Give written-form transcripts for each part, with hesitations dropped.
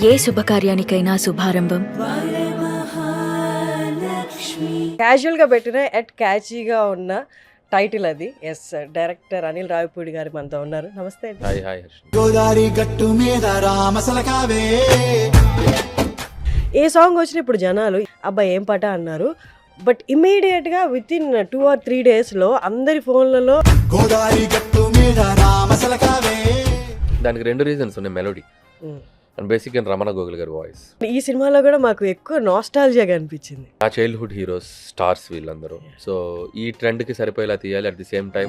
ఏ శుభకార్యానికైనా శుభారంభం క్యాజువల్గా పెట్టిన ఎట్ క్యాచీగా ఉన్న టైటిల్ అది. ఎస్, డైరెక్టర్ అనిల్ రావిపూడి గారు మనతో ఉన్నారు. నమస్తే అండి. Hi hi Harsha. గోదారి గట్టు మీద రామసలకావే. ఏ సాంగ్ వచ్చినా ఇప్పుడు జనాలు అబ్బాయి ఏం పాట అన్నారు, బట్ ఇమీడియట్గా విత్ ఇన్ 2 or 3 డేస్లో అందరి ఫోన్లలో గోదారి గట్టు మీద రామసలకావే. దానికి 2 రీజన్స్ ఉన్నాయి. Melody and basic and Ramana Gogula గారి వాయిస్. ఈ సినిమాలో కూడా మాకు ఎక్కువ నాస్టాలజియాగా అనిపించింది. నా చైల్డ్హుడ్ హీరోస్, స్టార్స్ వీళ్ళందరూ. సో ఈ ట్రెండ్కి సరిపోయేలా తీయాలి. అట్ ది సేమ్ టైం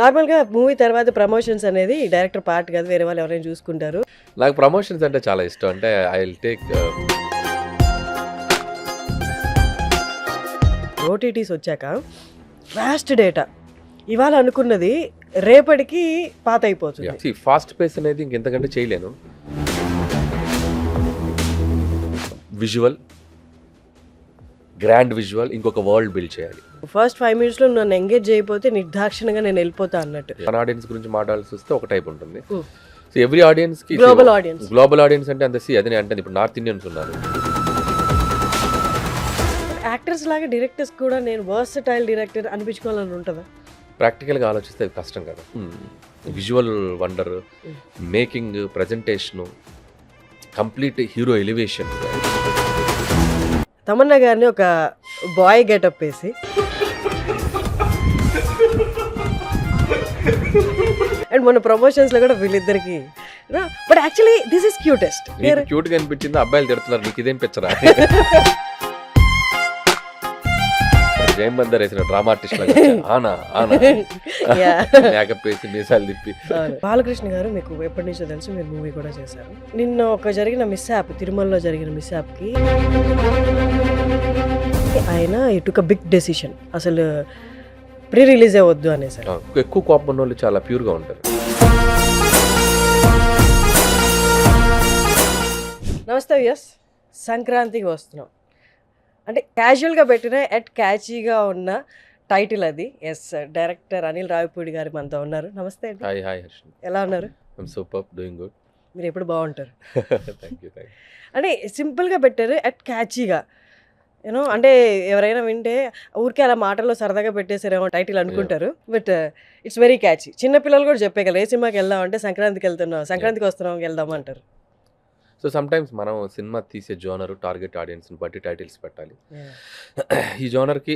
నార్మల్గా మూవీ తర్వాత ప్రమోషన్స్ అనేది డైరెక్టర్ పార్ట్ కాదు, వేరే వాళ్ళు ఎవరైనా చూసుకుంటారు. నాకు ప్రమోషన్స్ అంటే చాలా ఇష్టం. అంటే ఐ విల్ టేక్ ఓటీటీస్ వచ్చాక వాస్ట్ డేటా ఇవాళ అనుకున్నది రేపటికి పాత అయిపోతుంది. ఫాస్ట్ పేస్ అనేది ఇంకెంతకంటే చేయలేను. విజువల్, గ్రాండ్ విజువల్, ఇంకొక వరల్డ్ బిల్డ్ చేయాలి. ఫస్ట్ 5 minutesలో నన్ను ఎంగేజ్ చేయకపోతే నిర్దాక్షిణంగా నేను వెళ్ళిపోతా అన్నట్టు. మన ఆడియన్స్ గురించి మాట్లాడాల్సి వస్తే ఒక టైప్ ఉంటుంది. సో ఎవ్రీ ఆడియన్స్కి గ్లోబల్ ఆడియన్స్ అంటే అంత అదే అంటే ఇప్పుడు నార్త్ ఇండియన్స్ ఉన్నారు. యాక్టర్స్ లాగా డైరెక్టర్స్ కూడా నేను వర్సటైల్ డైరెక్టర్ అనిపించుకోవాలని ఉంటుందా? ప్రాక్టికల్గా ఆలోచిస్తే అది కష్టం కదా. Visual wonder, making, presentation, complete hero elevation. Tamannaah గారిని ఒక బాయ్ గెటప్ వేసి అండ్ మన ప్రమోషన్స్లో కూడా వీళ్ళిద్దరికి, but actually this is cutest. క్యూట్గా అనిపించింది. అబ్బాయిలు తిడుతున్నారు, నీకు ఇదేం పిచ్చరా? జయం బందర్ వేసిన డ్రామా ఆర్టిస్ట్ మేకప్ వేసి మీసాలు తిప్పి. బాలకృష్ణ గారు మీకు ఎప్పటి నుంచో తెలుసు, మీరు మూవీ కూడా చేశారు. నిన్న ఒక జరిగిన మిస్ యాప్, తిరుమలలో జరిగిన మిస్ యాప్కి ఆయన ఇటుక బిగ్ డెసిషన్, అసలు ప్రీ రిలీజ్ అవ్వద్దు అనేసారు. ఎక్కువ కోపం ఉన్న వాళ్ళు చాలా ప్యూర్గా ఉంటారు. నమస్తే యస్, సంక్రాంతికి వస్తున్నాం అంటే క్యాజువల్గా పెట్టిన ఎట్ క్యాచీగా ఉన్న టైటిల్ అది. ఎస్, డైరెక్టర్ అనిల్ రావిపూడి గారు మనతో ఉన్నారు. నమస్తే అండి. Hi hi Harsha. ఎలా ఉన్నారు? I'm super, doing good. మీరు ఎప్పుడు బాగుంటారు. Thank you. అంటే సింపుల్గా పెట్టారు ఎట్ క్యాచీగా, యూనో. అంటే ఎవరైనా వింటే ఊరికే అలా మాటల్లో సరదాగా పెట్టేసారేమో టైటిల్ అనుకుంటారు, బట్ ఇట్స్ వెరీ క్యాచీ. చిన్నపిల్లలు కూడా చెప్పేగలరు, ఏ సినిమాకి వెళ్దాం అంటే సంక్రాంతికి వెళ్తున్నాం, సంక్రాంతికి వస్తున్నాం, వెళ్దాం అంటారు. సో సమ్టైమ్స్ మనం సినిమా తీసే జోనర్, టార్గెట్ ఆడియన్స్ని బట్టి టైటిల్స్ పెట్టాలి. ఈ జోనర్కి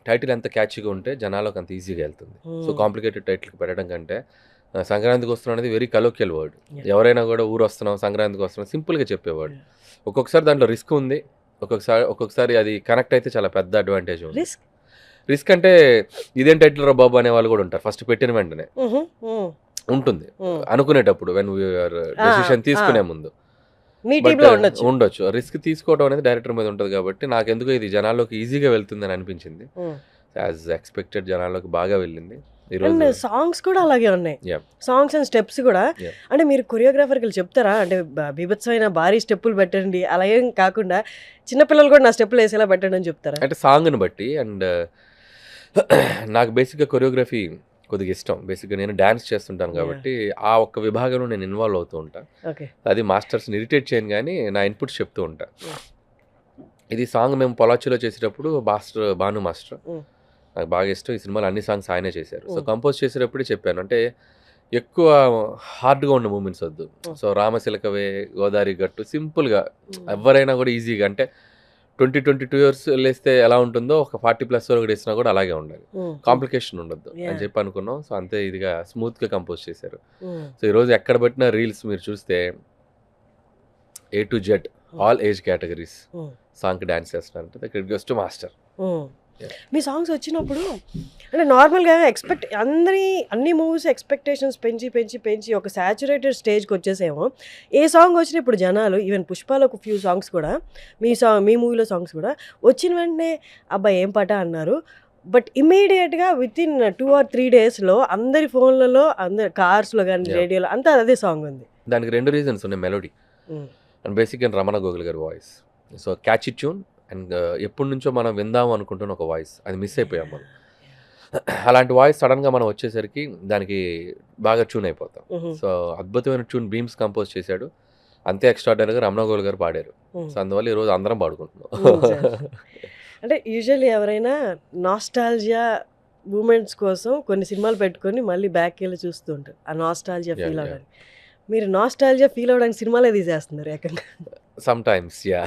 టైటిల్ ఎంత క్యాచీగా ఉంటే జనాలకు అంత ఈజీగా వెళ్తుంది. సో కాంప్లికేటెడ్ టైటిల్కి పెట్టడం కంటే సంక్రాంతికి వస్తున్నాం అనేది వెరీ కలోకియల్ వర్డ్. ఎవరైనా కూడా ఊరు వస్తున్నాం, సంక్రాంతికి వస్తున్నాం సింపుల్గా చెప్పేవాడు. ఒక్కొక్కసారి దాంట్లో రిస్క్ ఉంది, ఒక్కొక్కసారి అది కనెక్ట్ అయితే చాలా పెద్ద అడ్వాంటేజ్ ఉంది. రిస్క్ అంటే ఇదేం టైటిల్ రా బాబు అనే వాళ్ళు కూడా ఉంటారు ఫస్ట్ పెట్టిన వెంటనే. ఉంటుంది అనుకునేటప్పుడు, వెన్ వీఆర్ డెసిషన్ తీసుకునే ముందు ఉండొచ్చు. రిస్క్ తీసుకోవడం అనేది డైరెక్టర్ మీద ఉంటుంది. కాబట్టి నాకెందుకో ఇది జనాల్లోకి ఈజీగా వెళ్తుందని అనిపించింది. యాజ్ ఎక్స్పెక్టెడ్ జనాల్లోకి బాగా వెళ్ళింది. అండ్ సాంగ్స్ కూడా అలాగే ఉన్నాయి, సాంగ్స్ అండ్ స్టెప్స్ కూడా. అంటే మీరు కొరియోగ్రాఫర్కి చెప్తారా, అంటే బీభత్సమైన భారీ స్టెప్పులు పెట్టండి అలా ఏం కాకుండా చిన్నపిల్లలు కూడా నా స్టెప్పులు వేసేలా పెట్టండి అని చెప్తారా? అంటే సాంగ్ని బట్టి. అండ్ నాకు బేసిక్గా కొరియోగ్రఫీ కొద్దిగా ఇష్టం. బేసిక్గా నేను డ్యాన్స్ చేస్తుంటాను కాబట్టి ఆ ఒక్క విభాగంలో నేను ఇన్వాల్వ్ అవుతూ ఉంటాను. అది మాస్టర్స్ని ఇరిటేట్ చేయను కానీ నా ఇన్పుట్స్ చెప్తూ ఉంటాను. ఇది సాంగ్ మేము పొలాచిలో చేసేటప్పుడు భాను మాస్టర్ నాకు బాగా ఇష్టం. ఈ సినిమాలో అన్ని సాంగ్స్ ఆయనే చేశారు. సో కంపోజ్ చేసేటప్పుడే చెప్పాను, అంటే ఎక్కువ హార్డ్గా ఉన్న మూమెంట్స్ వద్దు. సో రామశిలకవే, గోదావరి గట్టు సింపుల్గా ఎవరైనా కూడా ఈజీగా, అంటే 20-22 years లేస్తే ఎలా ఉంటుందో ఒక 40+ వరకు వేసినా కూడా అలాగే ఉండాలి, కాంప్లికేషన్ ఉండొద్దు అని చెప్పి అనుకున్నాం. సో అంతే ఇదిగా స్మూత్గా కంపోజ్ చేశారు. సో ఈరోజు ఎక్కడ పెట్టిన రీల్స్ మీరు చూస్తే A to Z all age categories సాంగ్కి డ్యాన్స్ చేస్తున్నారు. ఇక్కడ goes to master. Me songs వచ్చినప్పుడు అంటే నార్మల్గా అన్ని మూవీస్ ఎక్స్పెక్టేషన్స్ పెంచి ఒక సాచురేటెడ్ స్టేజ్కి వచ్చేసేమో. ఏ సాంగ్ వచ్చినా ఇప్పుడు జనాలు, ఈవెన్ పుష్పాలో ఒక ఫ్యూ సాంగ్స్ కూడా, మీ మూవీలో సాంగ్స్ కూడా వచ్చిన వెంటనే అబ్బాయి ఏం పాట అన్నారు, బట్ ఇమీడియట్గా విత్ ఇన్ 2 or 3 డేస్లో అందరి ఫోన్లలో, అందరి కార్స్లో కానీ రేడియోలో అంతా అదే సాంగ్ ఉంది. దానికి 2 రీజన్స్ ఉన్నాయి. Melody and basic and Ramana Gogula గారి voice. So catchy tune and ఎప్పటి నుంచో మనం విందాము అనుకుంటున్న ఒక వాయిస్, అది మిస్ అయిపోయాం మనం. అలాంటి వాయిస్ సడన్గా మనం వచ్చేసరికి దానికి బాగా ట్యూన్ అయిపోతాం. సో అద్భుతమైన ట్యూన్ బీమ్స్ కంపోజ్ చేశాడు. అంతే ఎక్స్ట్రాడనరీగా రమణ గోల్ గారు పాడారు. సో అందువల్ల ఈరోజు అందరం పాడుకుంటున్నాం. అంటే యూజువల్లీ ఎవరైనా నాస్టాల్జియా మూమెంట్స్ కోసం కొన్ని సినిమాలు పెట్టుకొని మళ్ళీ బ్యాక్ వెళ్ళి చూస్తూ ఉంటారు ఆ నాస్టాల్జియా ఫీల్ అవడానికి. మీరు నాస్టాల్జియా ఫీల్ అవడానికి సినిమాలే తీసేస్తున్నారు ఏకంగా. Some times yeah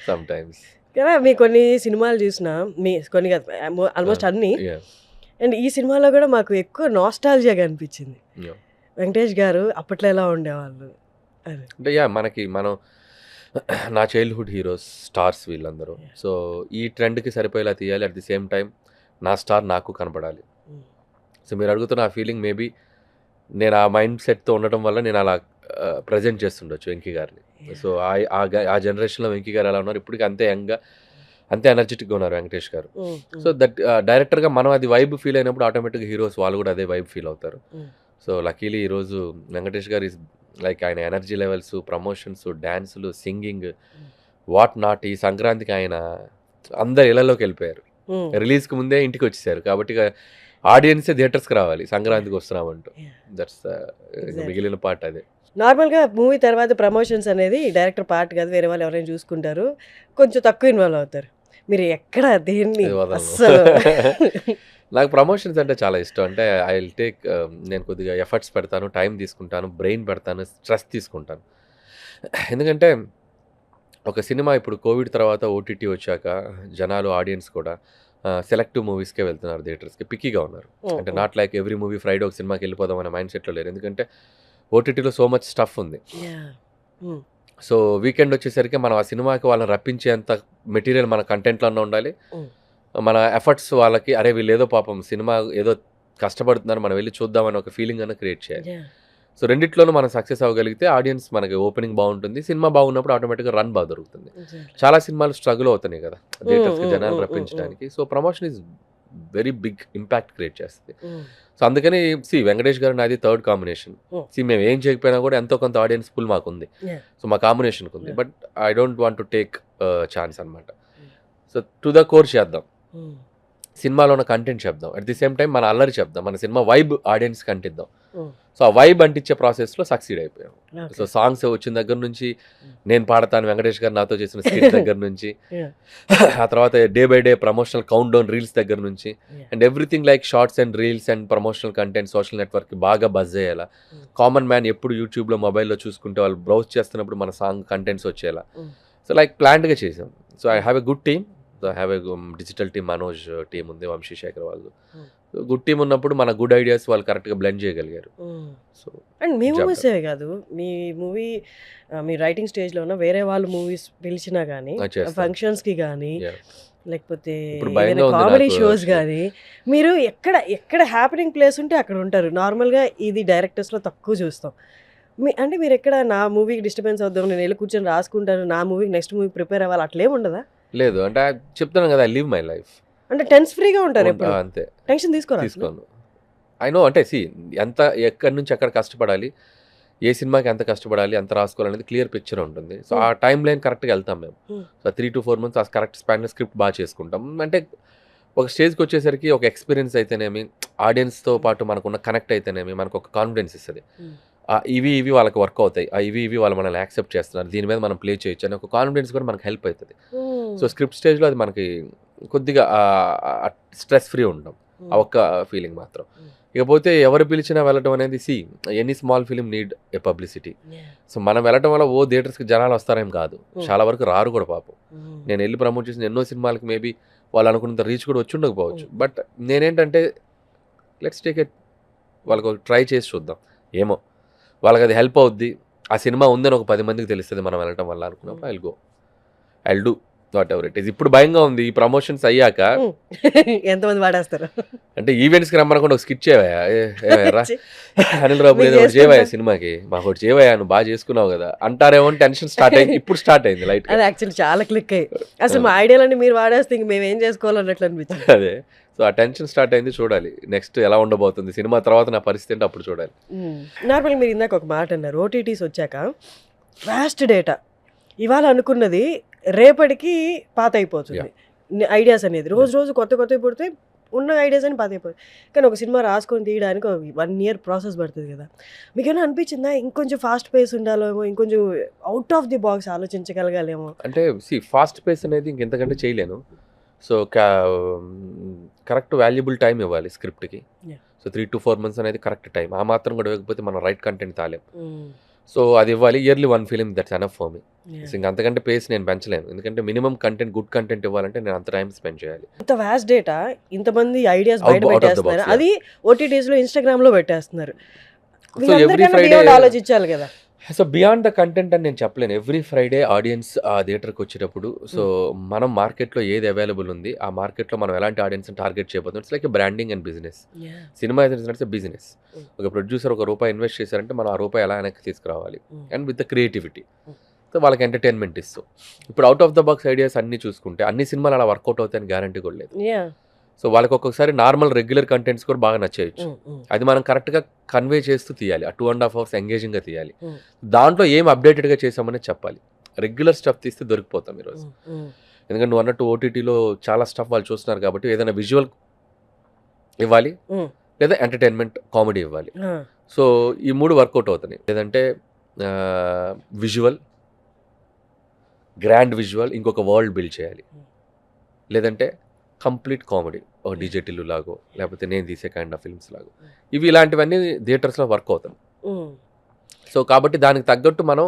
some times కదా మీ కొన్ని సినిమాలు చూసినా మీ కొన్ని ఆల్మోస్ట్ అన్నీ, అండ్ ఈ సినిమాలో కూడా మాకు ఎక్కువ నాస్టాల్జియాగా అనిపించింది. వెంకటేష్ గారు అప్పట్లో ఎలా ఉండేవాళ్ళు అని. అంటే మనం నా చైల్డ్హుడ్ హీరోస్ స్టార్స్ వీళ్ళందరూ. సో ఈ ట్రెండ్కి సరిపోయేలా తీయాలి. అట్ ది సేమ్ టైం నా స్టార్ నాకు కనపడాలి. సో మీరు అడుగుతున్న ఆ ఫీలింగ్ మేబీ నేను ఆ మైండ్ సెట్తో ఉండటం వల్ల నేను అలా ప్రజెంట్ చేస్తుండొచ్చు వెంకీ గారిని. సో ఆ జనరేషన్లో వెంకీ గారు ఎలా ఉన్నారు, ఇప్పటికీ అంతే యంగ్గా అంతే ఎనర్జెటిక్గా ఉన్నారు వెంకటేష్ గారు. సో దట్ డైరెక్టర్గా మనం అది వైబ్ ఫీల్ అయినప్పుడు ఆటోమేటిక్గా హీరోస్ వాళ్ళు కూడా అదే వైబ్ ఫీల్ అవుతారు. సో లక్కీలీ ఈరోజు వెంకటేష్ గారు ఈజ్ లైక్ ఆయన ఎనర్జీ లెవెల్స్, ప్రమోషన్స్, డ్యాన్సులు, సింగింగ్, వాట్ నాట్. ఈ సంక్రాంతికి ఆయన అందరు ఇళ్లలోకి వెళ్ళిపోయారు. రిలీజ్కి ముందే ఇంటికి వచ్చేసారు. కాబట్టి ఆడియన్సే థియేటర్స్కి రావాలి సంక్రాంతికి వస్తున్నామంటూ. దట్స్ మిగిలిన పార్ట్ అదే. నార్మల్గా మూవీ తర్వాత ప్రమోషన్స్ అనేది డైరెక్టర్ పార్ట్ కాదు, వేరే వాళ్ళు ఎవరైనా చూసుకుంటారు, కొంచెం తక్కువ ఇన్వాల్వ్ అవుతారు. మీరు ఎక్కడ దేన్ని అస్సలు నాకు ప్రమోషన్స్ అంటే చాలా ఇష్టం. అంటే ఐ విల్ టేక్ నేను కొద్దిగా ఎఫర్ట్స్ పెడతాను, టైం తీసుకుంటాను, బ్రెయిన్ పెడతాను, స్ట్రెస్ తీసుకుంటాను. ఎందుకంటే ఒక సినిమా ఇప్పుడు కోవిడ్ తర్వాత ఓటీటీ వచ్చాక జనాలు ఆడియన్స్ కూడా సెలెక్టివ్ మూవీస్కే వెళ్తున్నారు, థియేటర్స్కి పిక్కీగా ఉన్నారు. అంటే not like every movie Friday ఒక సినిమాకి వెళ్ళిపోదాం అనే మైండ్ సెట్లో లేరు. ఎందుకంటే ఓటీటీలో సో మచ్ స్టఫ్ ఉంది. సో వీకెండ్ వచ్చేసరికి మనం ఆ సినిమాకి వాళ్ళని రప్పించేంత మెటీరియల్ మన కంటెంట్లోనే ఉండాలి. మన ఎఫర్ట్స్ వాళ్ళకి అరే వీళ్ళు ఏదో పాపం సినిమా ఏదో కష్టపడుతున్నారు మనం వెళ్ళి చూద్దామని ఒక ఫీలింగ్ అన్న క్రియేట్ చేయాలి. సో రెండిట్లోనూ మనం సక్సెస్ అవ్వగలిగితే ఆడియన్స్ మనకి ఓపెనింగ్ బాగుంటుంది, సినిమా బాగున్నప్పుడు ఆటోమేటిక్గా రన్ బాగా దొరుకుతుంది. చాలా సినిమాలు స్ట్రగుల్ అవుతున్నాయి కదా థియేటర్స్కి జనాలు రప్పించడానికి. So promotion is very big impact create చేస్తుంది. సో అందుకని వెంకటేష్ గారు నాది థర్డ్ కాంబినేషన్. మేము ఏం చేయకపోయినా కూడా ఎంతో కొంత ఆడియన్స్ పుల్ మాకు ఉంది. సో మా కాంబినేషన్కి ఉంది. But I don't want to take chance అనమాట. సో టు ద కోర్ చేద్దాం, సినిమాలో ఉన్న కంటెంట్ చెప్దాం, అట్ ది సేమ్ టైం మన అల్లరి చెప్దాం, మన సినిమా వైబ్ ఆడియన్స్కి అంటిద్దాం. సో ఆ వైబ్ అంటించే ప్రాసెస్లో సక్సీడ్ అయిపోయాం. సో సాంగ్స్ వచ్చిన దగ్గర నుంచి నేను పాడతాను వెంకటేష్ గారు నాతో చేసిన స్కిట్ దగ్గర నుంచి, ఆ తర్వాత day by day promotional countdown reels దగ్గర నుంచి, and everything like shorts and reels and promotional content social network బాగా బజ్ అయ్యేలా, కామన్ మ్యాన్ ఎప్పుడు యూట్యూబ్లో మొబైల్లో చూసుకుంటే వాళ్ళు బ్రౌజ్ చేస్తున్నప్పుడు మన సాంగ్ కంటెంట్స్ వచ్చేలా. సో లైక్ ప్లాన్డ్గా చేసాం. So I have a good team. So I have a digital team, Manoj team ఉంది, వంశీ శేఖర్ వాళ్ళు. గుడ్ టీమ్ ఉన్నప్పుడు మన గుడ్ ఐడియాస్ వాళ్ళు కరెక్ట్గా బ్లెండ్ చేయగలిగారు. సో అండ్ మీ మూవీసే కాదు, మీ మూవీ మీ రైటింగ్ స్టేజ్లో ఉన్న వేరే వాళ్ళు మూవీస్ పిలిచినా కానీ ఫంక్షన్స్కి కానీ లేకపోతే కామెడీ షోస్ కానీ మీరు ఎక్కడ హ్యాపెనింగ్ ప్లేస్ ఉంటే అక్కడ ఉంటారు. నార్మల్గా ఇది డైరెక్టర్స్లో తక్కువ చూస్తాం. అంటే మీరు ఎక్కడ నా మూవీకి డిస్టర్బెన్స్ అవుతాం, నేను వెళ్ళి కూర్చొని రాసుకుంటాను, నా మూవీకి నెక్స్ట్ మూవీ ప్రిపేర్ అవ్వాలి, అట్లేం ఉండదా? లేదు, అంటే చెప్తున్నాను కదా, ఐ లివ్ మై లైఫ్. అంటే టెన్స్ ఫ్రీగా ఉంటారు, అంతే, టెన్షన్ తీసుకోను. ఐ నో, అంటే ఎంత ఎక్కడి నుంచి ఎక్కడ కష్టపడాలి, ఏ సినిమాకి ఎంత కష్టపడాలి, ఎంత రాసుకోవాలనేది క్లియర్ పిక్చర్ ఉంటుంది. సో ఆ టైం లైన్ కరెక్ట్గా వెళ్తాం మేము. సో 3 to 4 months ఆ కరెక్ట్ స్పాన్లో స్క్రిప్ట్ బాగా చేసుకుంటాం. అంటే ఒక స్టేజ్కి వచ్చేసరికి ఒక ఎక్స్పీరియన్స్ అయితేనేమి, ఆడియన్స్తో పాటు మనకున్న కనెక్ట్ అయితేనేమి మనకు ఒక కాన్ఫిడెన్స్ ఇస్తుంది. ఇవి వాళ్ళకి వర్క్ అవుతాయి, ఇవి వాళ్ళు మనల్ని యాక్సెప్ట్ చేస్తున్నారు, దీని మీద మనం ప్లే చేయొచ్చు అని ఒక కాన్ఫిడెన్స్ కూడా మనకు హెల్ప్ అవుతుంది. సో స్క్రిప్ట్ స్టేజ్లో అది మనకి కొద్దిగా స్ట్రెస్ ఫ్రీ ఉంటాం, ఆ ఒక్క ఫీలింగ్ మాత్రం. ఇకపోతే ఎవరు పిలిచినా వెళ్ళటం అనేది any small film need a publicity. So మనం వెళ్ళటం వల్ల థియేటర్స్కి జనాలు వస్తారేం కాదు, చాలా వరకు రారు కూడా పాపం. నేను వెళ్ళి ప్రమోట్ చేసిన ఎన్నో సినిమాలకి మేబీ వాళ్ళు అనుకున్నంత రీచ్ కూడా వచ్చి ఉండకపోవచ్చు. బట్ నేనేంటంటే లెట్స్ టేక్ ఇట్, వాళ్ళకి ట్రై చేసి చూద్దాం, ఏమో వాళ్ళకి అది హెల్ప్ అవుద్ది, ఆ సినిమా ఉందని ఒక 10 మందికి తెలుస్తుంది మనం వెళ్ళటం వల్ల అనుకున్నప్పుడు I'll do what ever it is. ఇప్పుడు భయంగా ఉంది, ఈ ప్రమోషన్స్ అయ్యాక ఎంతమంది వాడేస్తారు అంటే ఈవెంట్స్కి రమ్మనకుండా ఒక స్కిట్ చేయవా, అనిల్ రావు ఏదో ఒకటి చేయవా సినిమాకి, మాకు ఒకటి చేయవా, నువ్వు బాగా చేసుకున్నావు కదా అంటారేమో టెన్షన్ స్టార్ట్ అయింది. ఇప్పుడు స్టార్ట్ అయింది లైట్. అది యాక్చువల్లీ చాలా క్లిక్ అయ్యి అసలు మా ఐడియాలన్నీ మీరు వాడేస్తే ఇంక మేము ఏం చేసుకోవాలన్నట్లు అనిపించింది. అదే, సో ఆ టెన్షన్ స్టార్ట్ అయింది. చూడాలి నెక్స్ట్ ఎలా ఉండబోతుంది సినిమా తర్వాత నా పరిస్థితి అంటే అప్పుడు చూడాలి. నార్మల్గా మీరు ఇందాక ఒక మాట అన్నారు, ఓటీటీస్ వచ్చాక వాస్ట్ డేటా, ఇవాళ అనుకున్నది రేపటికి పాత అయిపోతుంది. ఐడియాస్ అనేది రోజు రోజు కొత్త కొత్తవి పుడితే ఉన్న ఐడియాస్ అని పాతైపోయి. కానీ ఒక సినిమా రాసుకొని తీయడానికి 1 year ప్రాసెస్ పడుతుంది కదా. మీకేమైనా అనిపించిందా ఇంకొంచెం ఫాస్ట్ పేస్ ఉండాలేమో, ఇంకొంచెం అవుట్ ఆఫ్ ది బాక్స్ ఆలోచించగలగాలేమో? అంటే ఫాస్ట్ పేస్ అనేది ఇంకెంతకంటే చేయలేను. సో కరెక్ట్ వాల్యుబుల్ టైం ఇవ్వాలి స్క్రిప్ట్కి. Yeah. సో 3 to 4 months అనేది కరెక్ట్ టైం. ఆ మాత్రం కూడా ఇవ్వకపోతే మనం రైట్ కంటెంట్ తాలేం. సో అది ఇవ్వాలి. Yearly 1 film that's enough for me. So ఇంక అంతకంటే పేస్ నేను పెంచలేను. ఎందుకంటే మినిమం కంటెంట్, గుడ్ కంటెంట్ ఇవ్వాలంటే నేను అంత టైం స్పెండ్ చేయాలి. ఇంత వ్యాస్ట్ డేటా, ఇంతమంది ఐడియాస్ Out- బయట out of the పెట్టేస్తున్నారు. box, yeah. అది ఓటీటీస్లో ఇన్స్టాగ్రామ్లో పెట్టేస్తున్నారు. So వీళ్ళందరికన్నా every beyond Friday- ఆలోచించాలి కదా. సో బియాండ్ ద కంటెంట్ అని నేను చెప్పలేను. ఎవ్రీ ఫ్రైడే ఆడియన్స్ ఆ థియేటర్కి వచ్చేటప్పుడు సో మనం మార్కెట్లో ఏది అవైలబుల్ ఉంది, ఆ మార్కెట్లో మనం ఎలాంటి ఆడియన్స్ని టార్గెట్ చేయబోతున్నాం. It's like branding and business. Cinema it's business. ఒక ప్రొడ్యూసర్ ₹1 ఇన్వెస్ట్ చేశారంటే మనం ఆ రూపాయి ఎలా వెనక్కి తీసుకురావాలి and with the creativity. So వాళ్ళకి ఎంటర్టైన్మెంట్ ఇస్తాం. ఇప్పుడు out of the box ideas అన్ని చూసుకుంటే అన్ని సినిమాలు అలా వర్కౌట్ అవుతాయని గ్యారంటీ కూడా లేదు. సో వాళ్ళకి ఒక్కొక్కసారి నార్మల్ రెగ్యులర్ కంటెంట్స్ కూడా బాగా నచ్చేయచ్చు. అది మనం కరెక్ట్గా కన్వే చేస్తూ తీయాలి. ఆ 2.5 hours ఎంగేజింగ్గా తీయాలి. దాంట్లో ఏం అప్డేటెడ్గా చేసామని చెప్పాలి. రెగ్యులర్ స్టఫ్ తీస్తే దొరికిపోతాం ఈరోజు. ఎందుకంటే నువ్వు అన్నట్టు ఓటీటీలో చాలా స్టఫ్ వాళ్ళు చూస్తున్నారు కాబట్టి ఏదైనా విజువల్ ఇవ్వాలి, లేదా ఎంటర్టైన్మెంట్ కామెడీ ఇవ్వాలి. సో ఈ 3 వర్కౌట్ అవుతున్నాయి. లేదంటే విజువల్, గ్రాండ్ విజువల్, ఇంకొక వరల్డ్ బిల్డ్ చేయాలి. లేదంటే కంప్లీట్ కామెడీ, ఒక డీజే టిల్లు లాగో లేకపోతే నేను తీసే కైండ్ ఆఫ్ ఫిల్మ్స్ లాగో. ఇవి ఇలాంటివన్నీ థియేటర్స్లో వర్క్ అవుతాయి. సో కాబట్టి దానికి తగ్గట్టు మనం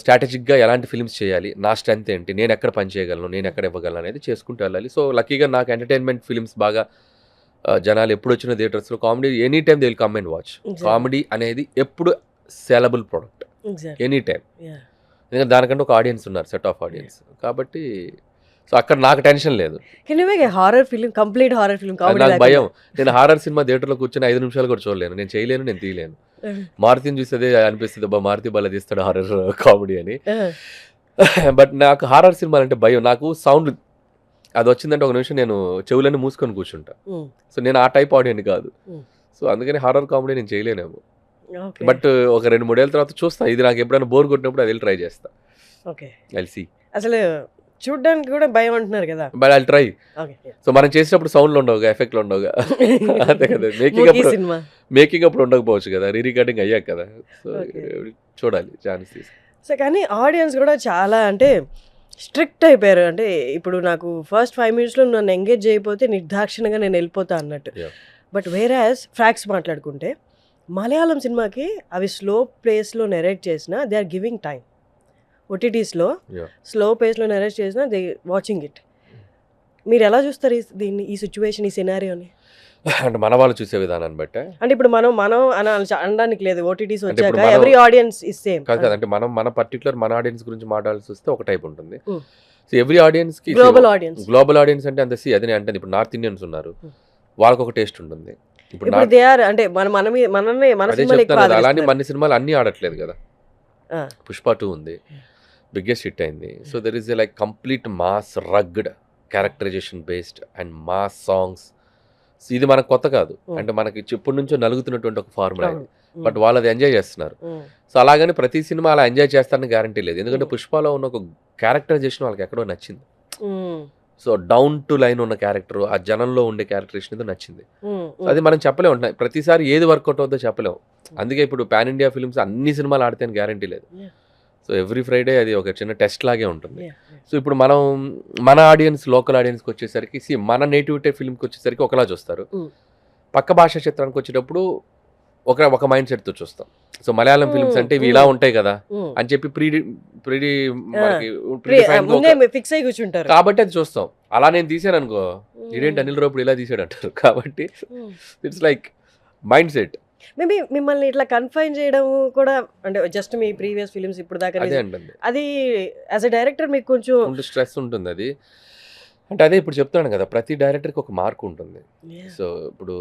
స్ట్రాటజిక్గా ఎలాంటి ఫిల్మ్స్ చేయాలి, నా స్ట్రెంత్ ఏంటి, నేను ఎక్కడ పని చేయగలను, నేను ఎక్కడ ఇవ్వగలను అనేది చేసుకుంటూ వెళ్ళాలి. సో లక్కీగా నాకు ఎంటర్టైన్మెంట్ ఫిల్మ్స్ బాగా జనాలు ఎప్పుడు వచ్చిన థియేటర్స్లో comedy any time they will come and watch. Comedy అనేది ఎప్పుడు సేలబుల్ ప్రోడక్ట్ ఎనీ టైమ్. ఎందుకంటే దానికంటే ఒక ఆడియన్స్ ఉన్నారు, సెట్ ఆఫ్ ఆడియన్స్. కాబట్టి సో అక్కడ నాకు టెన్షన్ లేదు. Horror film, complete horror film, అది నాకు భయం. నేను హారర్ సినిమా థియేటర్లో కూర్చొని 5 నిమిషాలు కూడా చూడలేను. నేను చేయలేను, నేను తీయలేను. మారుతిని చూస్తే అనిపిస్తుంది, మారుతి బాగా తీస్తాడు హారర్ కామెడీ అని. బట్ నాకు హారర్ సినిమాలు అంటే భయం. నాకు సౌండ్ అది వచ్చిందంటే ఒక నిమిషం నేను చెవులన్నీ మూసుకొని కూర్చుంటా. సో నేను ఆ టైప్ ఆడియన్ కాదు. సో అందుకని హారర్ కామెడీ నేను చేయలేనేమో. బట్ ఒక 2-3 ఏళ్ళ తర్వాత చూస్తా. ఇది నాకు ఎప్పుడైనా బోర్ కొట్టినప్పుడు అది ట్రై చేస్తా. ఎల్సి అసలు చూడడానికి కూడా భయం అంటున్నారు కదా. But I try. సో మనం చేసేటప్పుడు సౌండ్లు ఉండవుగా, ఎఫెక్ట్లు ఉండవుగా. అంతే కదా. మేకింగ్ అప్పుడు ఉండకపోవచ్చు కదా, రీ రికార్డింగ్ అయ్యాక కదా. సో చూడాలి, ఛాన్స్ తీసి. సో కానీ ఆడియన్స్ కూడా చాలా అంటే స్ట్రిక్ట్ అయిపోయారు. అంటే ఇప్పుడు నాకు ఫస్ట్ 5 minutesలో నన్ను ఎంగేజ్ చేయకపోతే నిర్దాక్షిణంగా నేను వెళ్ళిపోతా అన్నట్టు. బట్ వేరాస్ ఫ్యాక్ట్స్ మాట్లాడుకుంటే మలయాళం సినిమాకి అవి స్లో ప్లేస్లో నెరేట్ చేసినా దే ఆర్ గివింగ్ టైం. ఓటీటీస్లో స్లో పేస్లో నెరేట్ చేసినా దే వాచింగ్ ఇట్. మీరు ఎలా చూస్తారు దీన్ని, ఈ సిచ్యువేషన్, ఈ సినారియోని? అంటే మన వాళ్ళు చూసే విధానాన్ని బట్టి అంటే ఇప్పుడు మనం అనడానికి లేదు. ఓటీటీస్ వచ్చాక ఎవ్రీ ఆడియన్స్ ఇస్ సేమ్ కాదు. అంటే మన పర్టికులర్ మన ఆడియన్స్ గురించి మాట్లాడాల్సి వస్తే ఒక టైప్ ఉంటుంది. సో ఎవ్రీ ఆడియన్స్ కి గ్లోబల్ ఆడియన్స్ అంటే అంత అది అంటే ఇప్పుడు నార్త్ ఇండియన్స్ ఉన్నారు, వాళ్ళకి ఒక టేస్ట్ ఉంటుంది. ఇప్పుడు దే ఆర్ అంటే అలానే మన సినిమాలు అన్ని ఆడట్లేదు కదా. పుష్ప 2 ఉంది, బిగ్గెస్ట్ హిట్ అయింది. So there is like complete mass rugged characterization based and mass songs. ఇది మనకు కొత్త కాదు. అంటే మనకి ఇప్పటి నుంచో నలుగుతున్నటువంటి ఒక ఫార్ములా ఇది. బట్ వాళ్ళు అది ఎంజాయ్ చేస్తున్నారు. సో అలాగని ప్రతి సినిమా అలా ఎంజాయ్ చేస్తారని గ్యారంటీ లేదు. ఎందుకంటే పుష్పలో ఉన్న ఒక క్యారెక్టరైజేషన్ వాళ్ళకి ఎక్కడో నచ్చింది. సో డౌన్ టు లైన్ ఉన్న క్యారెక్టర్, ఆ జనంలో ఉండే క్యారెక్టరేషన్ ఏదో నచ్చింది. అది మనం చెప్పలేము. ఉంటున్నాయి ప్రతిసారి ఏది వర్కౌట్ అవుతుందో చెప్పలేము. అందుకే ఇప్పుడు పాన్ ఇండియా ఫిల్మ్స్ అన్ని సినిమాలు ఆడితే అని గ్యారంటీ లేదు. సో ఎవ్రీ ఫ్రైడే అది ఒక చిన్న టెస్ట్ లాగే ఉంటుంది. సో ఇప్పుడు మనం మన ఆడియన్స్, లోకల్ ఆడియన్స్కి వచ్చేసరికి మన నేటివిటీ ఫిల్మ్కి వచ్చేసరికి ఒకలా చూస్తారు. పక్క భాషా చిత్రానికి వచ్చేటప్పుడు ఒక మైండ్ సెట్తో చూస్తాం. సో మలయాళం ఫిల్మ్స్ అంటే ఇవి ఇలా ఉంటాయి కదా అని చెప్పి ఫిక్స్ అయి కూర్చుంటారు కాబట్టి అది చూస్తాం. అలా నేను తీసాను అనుకో, ఇదేంటి అనిల్ రావుప్పుడు ఇలా తీసాడు అంటారు. కాబట్టి it's like mind set. Maybe మిమ్మల్ని ఇట్లా కన్ఫైన్ చేయడం కూడా అంటే జస్ట్ మీ ప్రీవియస్ ఫిలిమ్స్ ఇప్పుడు దాకా అది యాజ్ ఎ డైరెక్టర్ మీకు కొంచెం స్ట్రెస్ ఉంటుంది. అది అంటే అదే ఇప్పుడు చెప్తాను కదా, ప్రతి డైరెక్టర్కి ఒక మార్క్ ఉంటుంది. సో ఇప్పుడు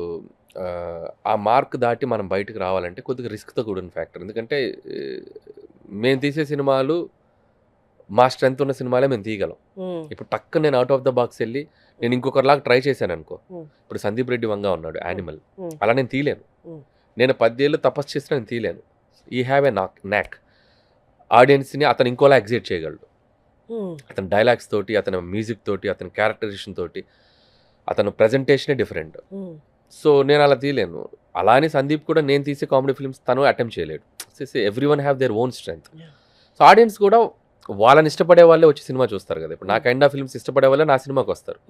ఆ మార్క్ దాటి మనం బయటకు రావాలంటే కొద్దిగా రిస్క్తో కూడిన ఫ్యాక్టర్. ఎందుకంటే మేము తీసే సినిమాలు మా స్ట్రెంత్ ఉన్న సినిమాలే మేము తీయగలం. ఇప్పుడు టక్ నేను అవుట్ ఆఫ్ ద బాక్స్ వెళ్ళి నేను ఇంకొకరిలాగా ట్రై చేశాను అనుకో, ఇప్పుడు సందీప్ రెడ్డి వంగా ఉన్నాడు యానిమల్, అలా నేను తీయలేను. నేను 10 ఏళ్ళు తపస్సు చేసినా నేను తీయలేను. ఈ హ్యావ్ ఏ నాక్ ఆడియన్స్ని అతను ఇంకోలా ఎగ్జైట్ చేయగలడు. అతని డైలాగ్స్ తోటి, అతని మ్యూజిక్ తోటి, అతని క్యారెక్టరైజేషన్ తోటి, అతను ప్రజెంటేషనే డిఫరెంట్. సో నేను అలా తీయలేను. అలానే సందీప్ కూడా నేను తీసే కామెడీ ఫిల్మ్స్ తను అటెంప్ట్ చేయలేడు. Every one have their own strength. So audience కూడా వాళ్ళని ఇష్టపడే వాళ్ళే వచ్చి సినిమా చూస్తారు కదా. ఇప్పుడు నా కైండ్ ఆఫ్ ఫిల్మ్స్ ఇష్టపడే వాళ్ళే నా సినిమాకి వస్తారు.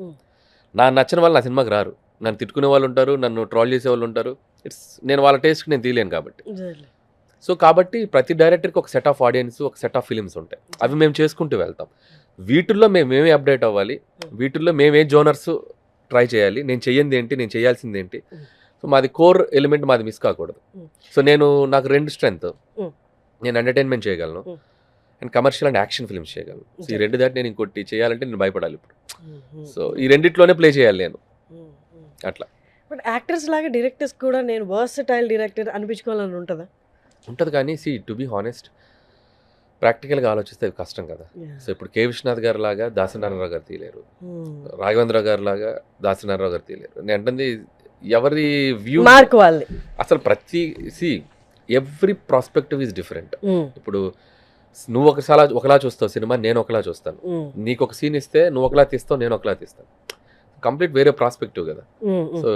నా నచ్చిన వాళ్ళు నా సినిమాకి రారు. నన్ను తిట్టుకునే వాళ్ళు ఉంటారు, నన్ను ట్రోల్ చేసే వాళ్ళు ఉంటారు. నేను వాళ్ళ టేస్ట్కి నేను తీయలేను కాబట్టి. సో కాబట్టి ప్రతి డైరెక్టర్కి ఒక సెట్ ఆఫ్ ఆడియన్స్, ఒక సెట్ ఆఫ్ ఫిలిమ్స్ ఉంటాయి. అవి మేము చేసుకుంటూ వెళ్తాం. వీటిల్లో మేమేమి అప్డేట్ అవ్వాలి, వీటిల్లో మేమే జోనర్స్ ట్రై చేయాలి, నేను చెయ్యింది ఏంటి, నేను చేయాల్సింది ఏంటి. సో మాది కోర్ ఎలిమెంట్ మాది మిస్ కాకూడదు. సో నాకు 2 స్ట్రెంగ్త్. నేను ఎంటర్టైన్మెంట్ చేయగలను and commercial and action films చేయగలను. సో ఈ 2 దాటి నేను ఇంకోటి చేయాలంటే నేను భయపడాలి ఇప్పుడు. సో ఈ రెండిట్లోనే ప్లే చేయాలి నేను అట్లా. బట్ యాక్టర్స్ లాగా డైరెక్టర్స్ కూడా నేను వర్సటైల్ డైరెక్టర్ అనిపించుకోవాలని ఉంటుందా? ఉంటుంది కానీ టు బీ హానెస్ట్ ప్రాక్టికల్గా ఆలోచిస్తే అది కష్టం కదా. సో ఇప్పుడు కే విశ్వనాథ్ గారు లాగా దాసనారాయణరావు గారు తీయలేరు, రాఘవేంద్ర గారు లాగా దాసనారాయణరావు గారు తీయలేరు. నేను అంటుంది ఎవరి వ్యూ మార్క్ వాళ్ళది. అసలు ఎవ్రీ ప్రాస్పెక్టివ్ ఈజ్ డిఫరెంట్. ఇప్పుడు నువ్వు ఒకలా చూస్తావు సినిమా, నేను ఒకలా చూస్తాను. నీకు ఒక సీన్ ఇస్తే నువ్వు ఒకలా తీస్తావు, నేను ఒకలా తీస్తాను. కంప్లీట్ వేరే ప్రాస్పెక్టివ్ కదా. సో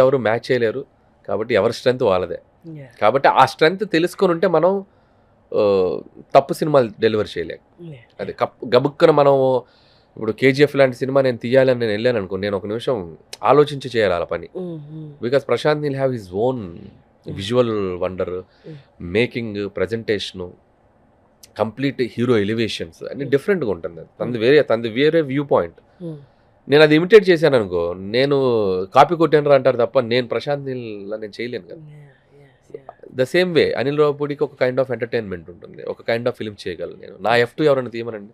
ఎవరు మ్యాచ్ చేయలేరు కాబట్టి ఎవరి స్ట్రెంత్ వాళ్ళదే. కాబట్టి ఆ స్ట్రెంత్ తెలుసుకొని ఉంటే మనం తప్పు సినిమాలు డెలివర్ చేయలేము. అది గబుక్కన మనం ఇప్పుడు కేజీఎఫ్ లాంటి సినిమా నేను తీయాలని నేను వెళ్ళాను అనుకో, నేను ఒక నిమిషం ఆలోచించి చేయాలి ఆ పని. Because Prashanth Neel have his own visual wonder, making, presentation, complete hero elevations అన్ని డిఫరెంట్గా ఉంటుంది. తనది వేరే వ్యూ పాయింట్. నేను అది ఇమిటేట్ చేశాను అనుకో, నేను కాపీ కొట్టాను అంటారు తప్ప నేను ప్రశాంత్ నీల్ నేను చేయలేను కదా. ద సేమ్ వే అనిల్ రావుపూడికి ఒక కైండ్ ఆఫ్ ఎంటర్టైన్మెంట్ ఉంటుంది, ఒక కైండ్ ఆఫ్ ఫిల్మ్ చేయగలను నేను. నా F2 ఎవరైనా తీయమనండి,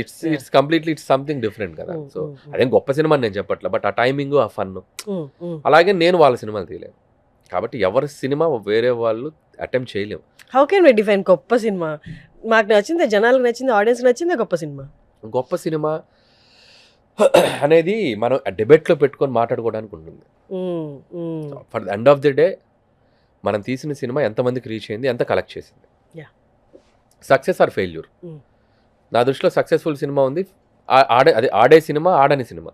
it's completely it's something different కదా. సో అదేం గొప్ప సినిమా నేను చెప్పట్లే, బట్ ఆ టైమింగ్, ఆ ఫన్. అలాగే నేను వాళ్ళ సినిమాలు తీయలేను కాబట్టి ఎవరి సినిమా వేరే వాళ్ళు అటెంప్ట్ చేయలేము. హౌ కెన్ వి డిఫైన్ గొప్ప సినిమా? మాకు నచ్చింది, జనాలకు నచ్చింది, ఆడియన్స్ నచ్చింది గొప్ప సినిమా. గొప్ప సినిమా అనేది మనం డిబేట్లో పెట్టుకొని మాట్లాడుకోవడానికి ఉంటుంది. For the end of the day మనం తీసిన సినిమా ఎంతమందికి రీచ్ అయింది, ఎంత కలెక్ట్ చేసింది, సక్సెస్ ఆర్ ఫెయిల్యూర్. నా దృష్టిలో సక్సెస్ఫుల్ సినిమా ఉంది, ఆడే సినిమా, ఆడని సినిమా,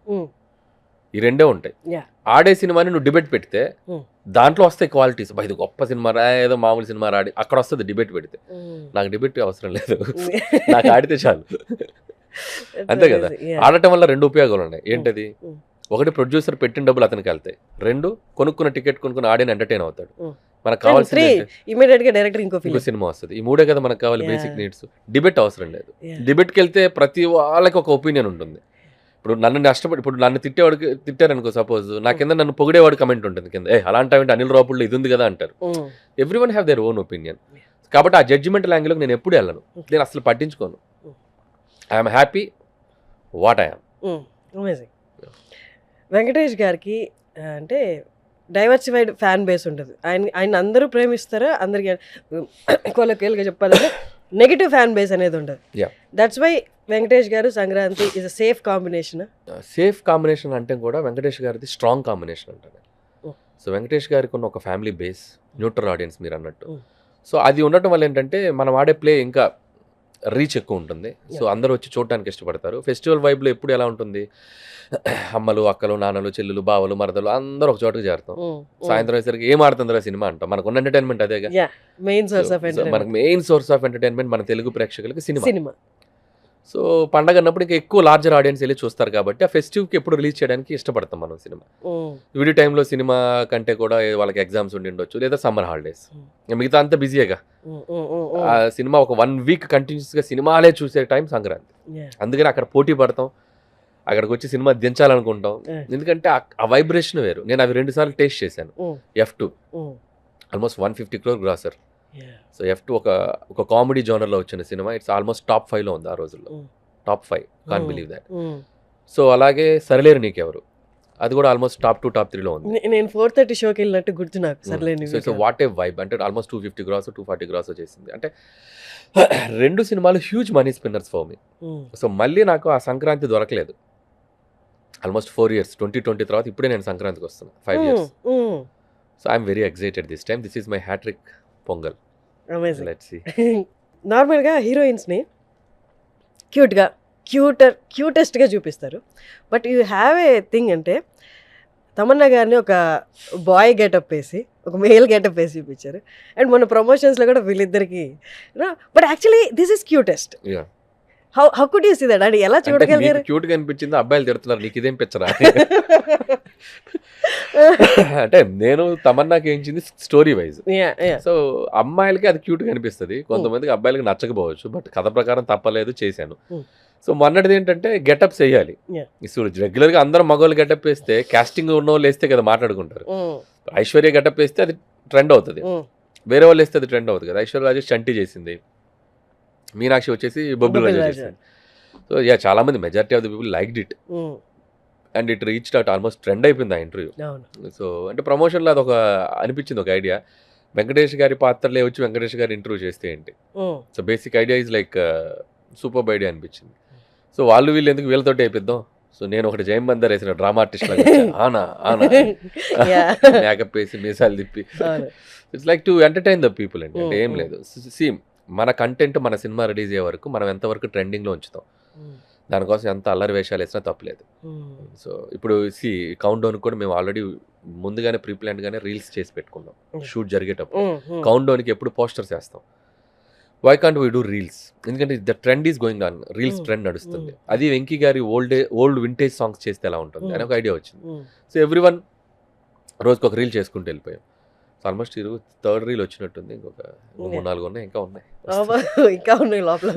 ఈ రెండే ఉంటాయి. ఆడే సినిమాని నువ్వు డిబేట్ పెడితే దాంట్లో వస్తాయి క్వాలిటీస్. ఇది గొప్ప సినిమా రా, ఏదో మామూలు సినిమా రాడి, అక్కడ వస్తుంది డిబేట్ పెడితే. నాకు డిబేట్ అవసరం లేదు, నాకు ఆడితే చాలు. అంతే కదా. ఆడటం వల్ల 2 ఉపయోగాలు ఉన్నాయి. ఏంటది? ఒకటి, ప్రొడ్యూసర్ పెట్టిన డబ్బులు అతనికి వెళ్తాయి. 2, కొనుక్కున్న టికెట్ కొనుక్కున్న ఆడియన్ ఎంటర్టైన్ అవుతాడు. మనకు కావాల్సిన ఇంకో సినిమా వస్తుంది. ఈ 3 కదా మనకు కావాలి, బేసిక్ నీడ్స్. డిబేట్ అవసరం లేదు. డిబేట్కి వెళ్తే ప్రతి వాళ్ళకి ఒక ఒపీనియన్ ఉంటుంది. ఇప్పుడు నన్ను తిట్టారనుకో సపోజ్, నా కింద నన్ను పొగిడేవాడు కమెంట్ ఉంటుంది కింద, అలాంటి అనిల్ రావుపూడిలో ఇది ఉంది కదా అంటారు. Every one have their own opinion. కాబట్టి ఆ జడ్జిమెంటల్ యాంగిల్కి నేను ఎప్పుడు వెళ్ళను, నేను అసలు పట్టించుకోను. I'm happy what I'm. Amazing. Venkatesh గారికి అంటే డైవర్సిఫైడ్ ఫ్యాన్ బేస్ ఉంటుంది. ఆయన అందరూ ప్రేమిస్తారా, అందరికి కొలకేలుగా చెప్పాలంటే నెగిటివ్ ఫ్యాన్ బేస్ అనేది ఉంటుంది. దట్స్ వై వెంకటేష్ గారు Sankranti is a safe combination. Safe combination అంటే కూడా వెంకటేష్ గారిది స్ట్రాంగ్ కాంబినేషన్ అంటారు. సో వెంకటేష్ గారికి ఉన్న ఒక ఫ్యామిలీ బేస్, న్యూట్రల్ ఆడియన్స్ మీరు అన్నట్టు. సో అది ఉండటం వల్ల ఏంటంటే మనం ఆడే ప్లే ఇంకా రీచ్ ఎక్కువ ఉంటుంది. సో అందరూ వచ్చి చూడటానికి ఇష్టపడతారు. ఫెస్టివల్ వైబ్లో ఎప్పుడు ఎలా ఉంటుంది, అమ్మలు, అక్కలు, నాన్నలు, చెల్లులు, బావలు, మరదలు అందరూ ఒక చోటుకు చేరుతాం. సాయంత్రం వచ్చేసరికి ఏం ఆడుతుందిరా సినిమా అంటాం. మనకు ఉన్న ఎంటర్టైన్మెంట్ అదేగా, మనకు మెయిన్ సోర్స్ ఆఫ్ ఎంటర్టైన్మెంట్ మన తెలుగు ప్రేక్షకులకి సినిమా. సో పండగ అన్నప్పుడు ఇంకా ఎక్కువ లార్జర్ ఆడియన్స్ వెళ్ళి చూస్తారు కాబట్టి ఆ ఫెస్టివ్కి ఎప్పుడు రిలీజ్ చేయడానికి ఇష్టపడతాం మనం సినిమా. విడి టైంలో సినిమా కంటే కూడా వాళ్ళకి ఎగ్జామ్స్ ఉండి ఉండొచ్చు, లేదా సమ్మర్ హాలిడేస్, మిగతా అంతా బిజీగా. ఆ సినిమా ఒక 1 వీక్ కంటిన్యూస్గా సినిమాలే చూసే టైం సంక్రాంతి. అందుకని అక్కడ పోటీ పడతాం, అక్కడికి వచ్చి సినిమా దించాలనుకుంటాం. ఎందుకంటే ఆ వైబ్రేషన్ వేరు. నేను అవి 2 సార్లు టేస్ట్ చేశాను. F2 almost 150 crore grosser. So F2 ఒక కామెడీ జోనర్లో వచ్చిన సినిమా. ఇట్స్ ఆల్మోస్ట్ టాప్ 5లో ఉంది ఆ రోజుల్లో. Top 5, can't believe that. So అలాగే సరిలేరు నీకెవరు, అది కూడా ఆల్మోస్ట్ టాప్ 2, టాప్ 3లో ఉంది. నేను 4:30 షోకి వెళ్ళినట్టు గుర్తు నాకు. Sarileru. So what a vibe అంటే ఆల్మోస్ట్ 250 crores, 240 crores చేసింది. అంటే 2 సినిమాలు huge money spinners for me. So మళ్ళీ నాకు ఆ సంక్రాంతి దొరకలేదు. ఆల్మోస్ట్ 4 years, 2020 తర్వాత ఇప్పుడే నేను సంక్రాంతికి వస్తున్నా, 5 years. So I'm very excited this time. This is my hattrick Pongal. నార్మల్గా హీరోయిన్స్ని క్యూట్గా క్యూటెస్ట్గా చూపిస్తారు. But you have a thing అంటే తమన్నా గారిని ఒక బాయ్ గెటప్ వేసి ఒక మేల్ గెటప్ వేసి చూపించారు. అండ్ మొన్న ప్రమోషన్స్లో కూడా వీళ్ళిద్దరికి but actually this is cutest. Yeah. How could you see that? అంటే ఎలా చూడగలిగారు? క్యూట్ గా అనిపించింది, అబ్బాయిలు తిడుతున్నారు నీకు ఇదేం పిచ్చరా అంటే నేను తమన్నాకి ఏంచింది స్టోరీ వైజ్. సో అమ్మాయిలకి అది క్యూట్ గా అనిపిస్తుంది, కొంతమందికి అబ్బాయిలకి నచ్చకపోవచ్చు, బట్ కథ ప్రకారం తప్పలేదు చేశాను. సో మొన్నటిది ఏంటంటే గెటప్స్ వేయాలి. రెగ్యులర్ గా అందరం మగవాళ్ళు గెటప్ వేస్తే కాస్టింగ్ ఉన్న వాళ్ళు వేస్తే కదా మాట్లాడుకుంటారు. ఐశ్వర్య గెటప్ వేస్తే అది ట్రెండ్ అవుతుంది, వేరే వాళ్ళు వేస్తే అది ట్రెండ్ అవుతుంది కదా. ఐశ్వర్య రాజేష్ చంటి చేసింది, మీనాక్షి వచ్చేసి బొబ్బులు రాజు చేసింది. సో యా చాలా మంది majority of the people liked it and it reached out, almost trend అయిపోయింది ఆ ఇంటర్వ్యూ. సో అంటే ప్రమోషన్లో అది ఒక అనిపించింది ఒక ఐడియా, వెంకటేష్ గారి పాత్రలే వచ్చి వెంకటేష్ గారి ఇంటర్వ్యూ చేస్తే ఏంటి. So basic idea is like super idea అనిపించింది. సో వాళ్ళు వీళ్ళు ఎందుకు వీళ్ళతోటి అయిపోద్దాం. సో నేను ఒకటి జయం బందర్ వేసిన డ్రామా ఆర్టిస్ట్ లాగా ఆనా ఆనా మేకప్ వేసి మీసాలు తిప్పి it's like to entertain the people అండి. అంటే ఏం లేదు, సేమ్ మన కంటెంట్ మన సినిమా రిలీజ్ అయ్యే వరకు మనం ఎంతవరకు ట్రెండింగ్లో ఉంచుతాం, దానికోసం ఎంత అల్లరి వేషాలు వేసినా తప్పలేదు. సో ఇప్పుడు కౌంట్ డౌన్ కూడా మేము ఆల్రెడీ ముందుగానే ప్రీప్లాన్డ్గానే రీల్స్ చేసి పెట్టుకున్నాం. షూట్ జరిగేటప్పుడు కౌంట్ డౌన్కి ఎప్పుడు పోస్టర్స్ వేస్తాం, why can't we do reels, ఎందుకంటే the trend is going on, reels trend నడుస్తుంది. అది వెంకీ గారి ఓల్డ్ వింటేజ్ సాంగ్స్ చేస్తే ఎలా ఉంటుంది అని ఒక ఐడియా వచ్చింది. సో ఎవ్రీవన్ రోజుకి ఒక రీల్ చేసుకుంటూ వెళ్ళిపోయాం. ఆల్మోస్ట్ థర్డ్ రీల్ వచ్చినట్టుంది, ఇంకొక 3-4 ఉన్నాయి, ఇంకా ఉన్నాయి లోపల.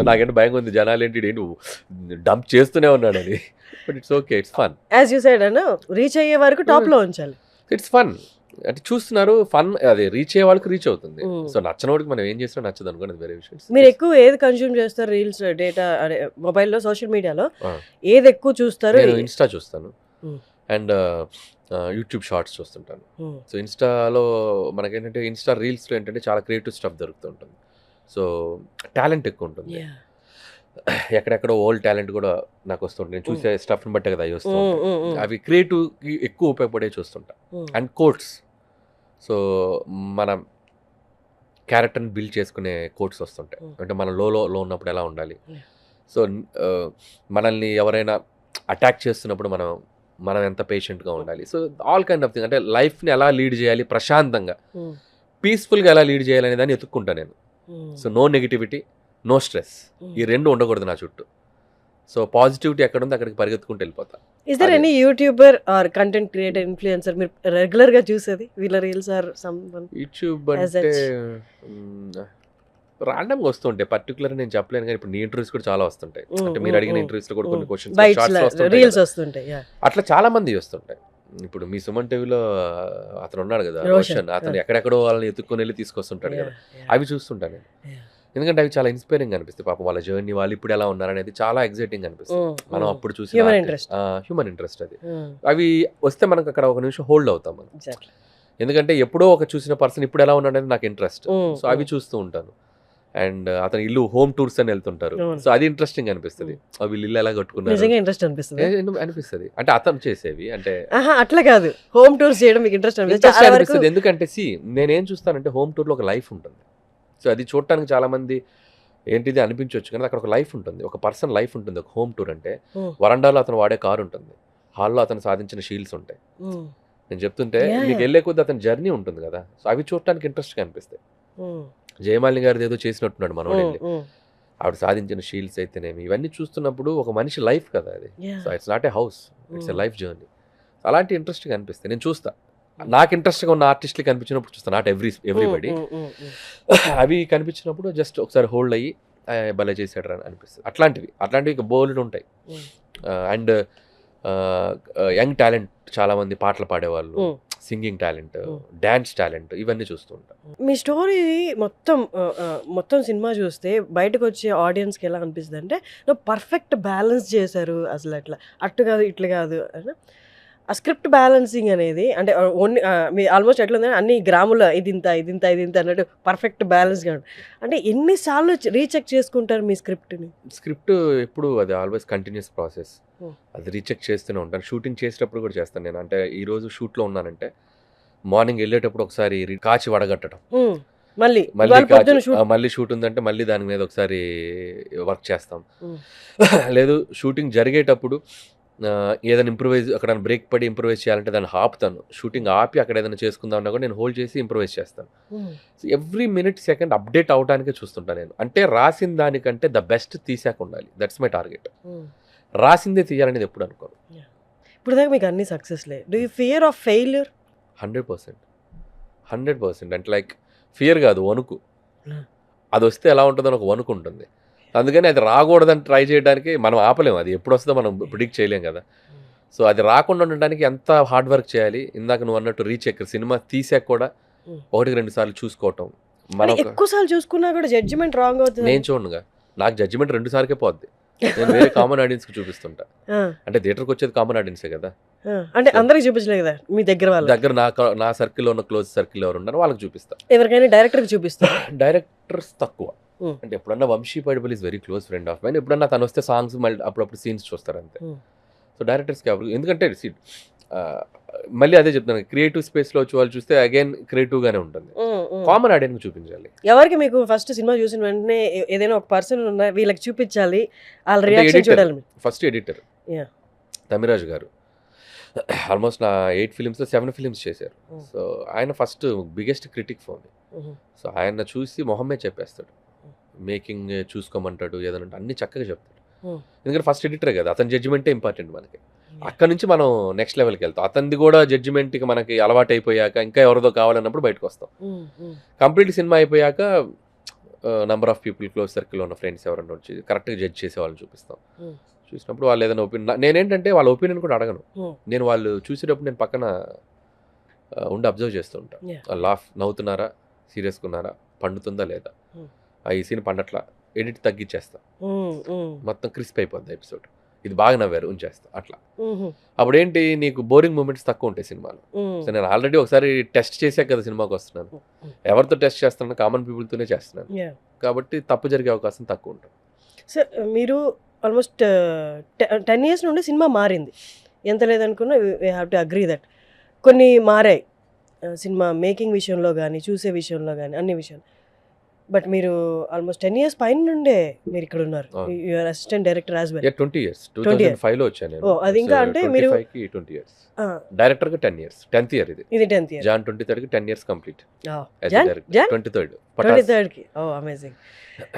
నాకంటే భయంగా ఉంది, జనాలు ఏంటి డంప్ చేస్తూనే ఉన్నాడు అది. But it's okay, it's fun. As you said అన్న రీచ్ అయ్యే వరకు టాప్ లో ఉంచాలి. ఇట్స్ ఫన్, అంటే చూస్తున్నారు ఫన్, అది రీచ్ అయ్యే వాళ్ళకి రీచ్ అవుతుంది. సో నచ్చనోడికి మనం ఏం చేసినా నచ్చదు అనుకోండి, వేరే విషయం. మీరు ఎక్కువ ఏది కన్స్యూమ్ చేస్తారు? రీల్స్, డేటా, మొబైల్లో, సోషల్ మీడియాలో ఏది ఎక్కువ చూస్తారు? నేను ఇన్స్టా చూస్తాను అండ్ యూట్యూబ్ షార్ట్స్ చూస్తుంటాను. సో ఇన్స్టాలో మనకేంటంటే ఇన్స్టా రీల్స్లో ఏంటంటే చాలా క్రియేటివ్ స్టఫ్ దొరుకుతుంటుంది. సో టాలెంట్ ఎక్కువ ఉంటుంది, ఎక్కడెక్కడో ఓల్డ్ టాలెంట్ కూడా నాకు వస్తుంటుంది. నేను చూసే స్టఫ్ని బట్టే కదా అవి వస్తుంటాయి, అవి క్రియేటివ్కి ఎక్కువ ఉపయోగపడే చూస్తుంటా. అండ్ కోట్స్, సో మన క్యారెక్టర్ని బిల్డ్ చేసుకునే కోట్స్ వస్తుంటాయి, అంటే మనం లో ఉన్నప్పుడు ఎలా ఉండాలి. సో మనల్ని ఎవరైనా అటాక్ చేస్తున్నప్పుడు మనం ఎంత పేషెంట్గా ఉండాలి. So all kind of thing, అంటే లైఫ్ని ఎలా లీడ్ చేయాలి, ప్రశాంతంగా పీస్ఫుల్గా ఎలా లీడ్ చేయాలి అనే దాన్ని ఎత్తుక్కుంటా నేను. So no negativity, no stress, ఈ రెండు ఉండకూడదు నా చుట్టూ. సో పాజిటివిటీ ఎక్కడ ఉందో అక్కడికి పరిగెత్తుకుంటూ వెళ్ళిపోతా. Is there any YouTuber or content creator, influencer మీరు రెగ్యులర్గా చూసేది, వీళ్ళ రీల్స్ ఆర్ సమ్వన్? యూట్యూబ్ అంటే రాండమ్గా వస్తుంటాయి, పర్టికులర్ నేను చెప్పలేను. కానీ ఇప్పుడు నీ ఇంటర్వ్యూస్ కూడా చాలా వస్తుంటాయి, అంటే మీరు అడిగిన ఇంటర్వ్యూస్లో కూడా కొన్ని క్వశ్చన్స్ రీల్స్ వస్తుంటాయి, అట్లా చాలా మంది వస్తుంటాయి. ఇప్పుడు మీ సుమన్ టీవీలో అతను ఉన్నాడు కదా రోషన్, అతను ఎక్కడెక్కడో వాళ్ళని ఎత్తుక్కొని వెళ్ళి తీసుకొస్తుంటాడు కదా, అవి చూస్తుంటాను నేను. ఎందుకంటే అవి చాలా ఇన్స్పైరింగ్ అనిపిస్తాయి. పాపం వాళ్ళ జర్నీ, వాళ్ళు ఇప్పుడు ఎలా ఉన్నారనేది చాలా ఎగ్జైటింగ్ అనిపిస్తుంది. మనం అప్పుడు చూసి హ్యూమన్ ఇంట్రెస్ట్ అది. అవి వస్తే మనకు అక్కడ ఒక నిమిషం హోల్డ్ అవుతాం మనం, ఎందుకంటే ఎప్పుడో ఒక చూసిన పర్సన్ ఇప్పుడు ఎలా ఉన్నాడనేది నాకు ఇంట్రెస్ట్. సో అవి చూస్తూ ఉంటాను. అండ్ అతని ఇల్లు హోమ్ టూర్స్ అని వెళ్తుంటారు, సో అది ఇంట్రెస్టింగ్ అనిపిస్తుంది. వీళ్ళు ఇల్లు ఎలా కట్టుకున్నారు అనిపిస్తుంది. అంటే అతను చేసేవి అంటే అట్లా కాదు, హోమ్ టూర్స్ చేయడం మీకు ఇంట్రెస్ట్ అనిపిస్తుంది. ఎందుకంటే నేనేం చూస్తానంటే హోమ్ టూర్లో ఒక లైఫ్ ఉంటుంది. సో అది చూడటానికి చాలా మంది ఏంటిది అనిపించవచ్చు, కానీ అక్కడ ఒక లైఫ్ ఉంటుంది, ఒక పర్సన్ లైఫ్ ఉంటుంది. ఒక హోమ్ టూర్ అంటే వరండాలో అతను వాడే కారు ఉంటుంది, హాల్లో అతను సాధించిన షీల్డ్స్ ఉంటాయి. నేను చెప్తుంటే మీకు వెళ్ళే కొద్ది అతని జర్నీ ఉంటుంది కదా, సో అవి చూడటానికి ఇంట్రెస్ట్గా అనిపిస్తాయి. జయమాలిని గారిది ఏదో చేసినట్టున్నాడు మనోడు, ఆవిడ సాధించిన షీల్డ్స్ అయితేనేమి, ఇవన్నీ చూస్తున్నప్పుడు ఒక మనిషి లైఫ్ కదా అది. So it's not a house, it's a life journey. అలాంటి ఇంట్రెస్ట్గా అనిపిస్తాయి, నేను చూస్తా. నాకు ఇంట్రెస్ట్గా ఉన్న ఆర్టిస్ట్లకి కనిపించినప్పుడు చూస్తాను, నాట్ ఎవ్రీబడి. అవి కనిపించినప్పుడు జస్ట్ ఒకసారి హోల్డ్ అయ్యి భలే చేసాడు అని అనిపిస్తుంది. అట్లాంటివి ఇక బోల్డ్ ఉంటాయి. అండ్ యంగ్ టాలెంట్ చాలామంది పాటలు పాడేవాళ్ళు, సింగింగ్ టాలెంట్, డాన్స్ టాలెంట్, ఇవన్నీ చూస్తూ ఉంటాం. మీ స్టోరీ మొత్తం సినిమా చూస్తే బయటకు వచ్చే ఆడియన్స్కి ఎలా అనిపిస్తుంది అంటే పర్ఫెక్ట్ బ్యాలెన్స్ చేశారు, అసలు అట్లా అటు కాదు ఇట్లా కాదు. ఆ స్క్రిప్ట్ బ్యాలెన్సింగ్ అనేది అంటే ఓన్లీ మీ ఆల్మోస్ట్ ఎట్లా ఉందంటే అన్ని గ్రాముల ఇది ఇంత అన్నట్టు పర్ఫెక్ట్ బ్యాలెన్స్గా ఉంటుంది. అంటే ఎన్నిసార్లు రీచెక్ చేసుకుంటారు మీ స్క్రిప్ట్ని? స్క్రిప్ట్ ఎప్పుడు అది ఆల్వేస్ కంటిన్యూస్ ప్రాసెస్, అది రీచెక్ చేస్తూనే ఉంటాను. షూటింగ్ చేసేటప్పుడు కూడా చేస్తాను నేను. అంటే ఈరోజు షూట్లో ఉన్నానంటే మార్నింగ్ వెళ్ళేటప్పుడు ఒకసారి కాచి వడగట్టడం, మళ్ళీ మళ్ళీ ఇవాళ పొద్దున్న షూట్ మళ్ళీ షూట్ ఉందంటే మళ్ళీ దాని మీద ఒకసారి వర్క్ చేస్తాం. ఉమ్. లేదు షూటింగ్ జరిగేటప్పుడు ఏదైనా ఇంప్రూవైజ్ అక్కడ బ్రేక్ పడి ఇంప్రూవైజ్ చేయాలంటే దాన్ని ఆపుతాను. షూటింగ్ ఆపి అక్కడ ఏదైనా చేసుకుందాం అన్నా కూడా నేను హోల్డ్ చేసి ఇంప్రూవైజ్ చేస్తాను. Um. So every minute second update అవడానికే చూస్తుంటాను నేను. అంటే రాసిన దానికంటే ద బెస్ట్ తీసాక ఉండాలి. That's my target. ఉమ్. రాసిందే తీయాలనేది ఎప్పుడు అనుకోను. ఇప్పుడు దాకా మీకు అన్ని సక్సెస్లే. Do you fear of failure? 100% అంటే లైక్ ఫియర్ కాదు, వణుకు. Yeah. అది వస్తే ఎలా ఉంటుందని ఒక వణుకు ఉంటుంది. అందుకని అది రాకూడదని ట్రై చేయడానికి మనం ఆపలేము. అది ఎప్పుడు వస్తుందో మనం ప్రిడిక్ట్ చేయలేం కదా. సో అది రాకుండా ఉండడానికి ఎంత హార్డ్ వర్క్ చేయాలి. ఇందాక నువ్వు అన్నట్టు రీచెక్, సినిమా తీసాక కూడా 1-2 సార్లు చూసుకోవటం. మనం ఎక్కువ సార్లు చూసుకున్నా కూడా జడ్జిమెంట్ రాంగ్ అవుతుంది. నేను చూడనుగా, నాకు జడ్జిమెంట్ 2 సార్లకే పోద్ది. నేను వేరే కామన్ ఆడియన్స్కి చూపిస్తుంటా. అంటే థియేటర్కి వచ్చేది కామన్ ఆడియన్సే కదా. అంటే అందరికి చూపించలేదు కదా, మీ దగ్గర వాళ్ళ దగ్గర నా సర్కిల్లో ఉన్న క్లోజ్ సర్కిల్ ఎవరు ఉన్నారో వాళ్ళకి చూపిస్తా. ఎవరికైనా డైరెక్టర్కి చూపిస్తారు. డైరెక్టర్స్ తక్కువ. అంటే ఎప్పుడన్నా Vamsi Paidipally is very close friend of mine. ఎప్పుడన్నా తను వస్తే సాంగ్స్ మళ్ళీ అప్పుడప్పుడు సీన్స్ చూస్తారు అంతే. సో డైరెక్టర్స్కి ఎవరు, ఎందుకంటే మళ్ళీ అదే చెప్తాను, క్రియేటివ్ స్పేస్లో వచ్చి వాళ్ళు చూస్తే అగైన్ క్రియేటివ్గానే ఉంటుంది. కామన్ ఆడియన్కి చూపించాలి. ఎవరికి మీకు ఫస్ట్ సినిమా చూసిన వెంటనే ఏదైనా ఒక పర్సన్ ఉన్న వీళ్ళకి చూపించాలి, వాళ్ళ రియాక్షన్ చూడాలి. ఫస్ట్ ఎడిటర్ తమిరాజు గారు ఆల్మోస్ట్ నా 8 ఫిలిమ్స్లో 7 ఫిలిమ్స్ చేశారు. సో ఆయన first biggest critic for me. So ఆయన చూసి మొహమ్మే చెప్పేస్తాడు, మేకింగ్ చూసుకోమంటాడు, ఏదైనా అన్ని చక్కగా చెప్తాడు. ఎందుకంటే ఫస్ట్ ఎడిటరే కదా, అతని జడ్జిమెంటే ఇంపార్టెంట్ మనకి. అక్కడ నుంచి మనం నెక్స్ట్ లెవెల్కి వెళ్తాం. అతనిది కూడా జడ్జిమెంట్కి మనకి అలవాటు అయిపోయాక ఇంకా ఎవరిదో కావాలన్నప్పుడు బయటకు వస్తాం. కంప్లీట్ సినిమా అయిపోయాక నెంబర్ ఆఫ్ పీపుల్ క్లోజ్ సర్కిల్లో ఉన్న ఫ్రెండ్స్ ఎవరన్నా వచ్చి కరెక్ట్గా జడ్జ్ చేసే వాళ్ళని చూపిస్తాం. చూసినప్పుడు వాళ్ళు ఏదైనా ఒపీనియన్, నేనేంటంటే వాళ్ళ ఒపీనియన్ కూడా అడగను. నేను వాళ్ళు చూసేటప్పుడు నేను పక్కన ఉండి అబ్జర్వ్ చేస్తూ ఉంటాను. లాఫ్ నవ్వుతున్నారా, సీరియస్గా ఉన్నారా, పండుతుందా లేదా, ఈ సీన్ పండట్లా, ఎడిట్ తగ్గించేస్తా, మొత్తం క్రిస్ప్ అయిపోద్ది ఎపిసోడ్, ఇది బాగా నవ్వారు ఉంచేస్తా అట్లా. అప్పుడు ఏంటి, నీకు బోరింగ్ మూమెంట్స్ తక్కువ ఉంటాయి సినిమాలో. సో నేను ఆల్రెడీ ఒకసారి టెస్ట్ చేశాక కదా సినిమాకి వస్తున్నాను. ఎవరితో టెస్ట్ చేస్తున్నాను, కామన్ పీపుల్తోనే చేస్తున్నాను కాబట్టి తప్పు జరిగే అవకాశం తక్కువ ఉంటుంది. సార్ మీరు ఆల్మోస్ట్ 10 years నుండి సినిమా మారింది, ఎంత లేదనుకున్నా we have to agree that. కొన్ని మారాయి సినిమా మేకింగ్ విషయంలో కానీ, చూసే విషయంలో కానీ, అన్ని విషయాలు. బట్ మీరు ఆల్మోస్ట్ 10 years పైన నుండే మీరు ఇక్కడ ఉన్నారు. Your assistant director as well. 20 years 2005లో వచ్చాను నేను. అది ఇంకా అంటే మీరు 20 years డైరెక్టర్గా 10 years 10th year ఇది 10th year Jan 23rd 10 years complete. Jan 23rd amazing.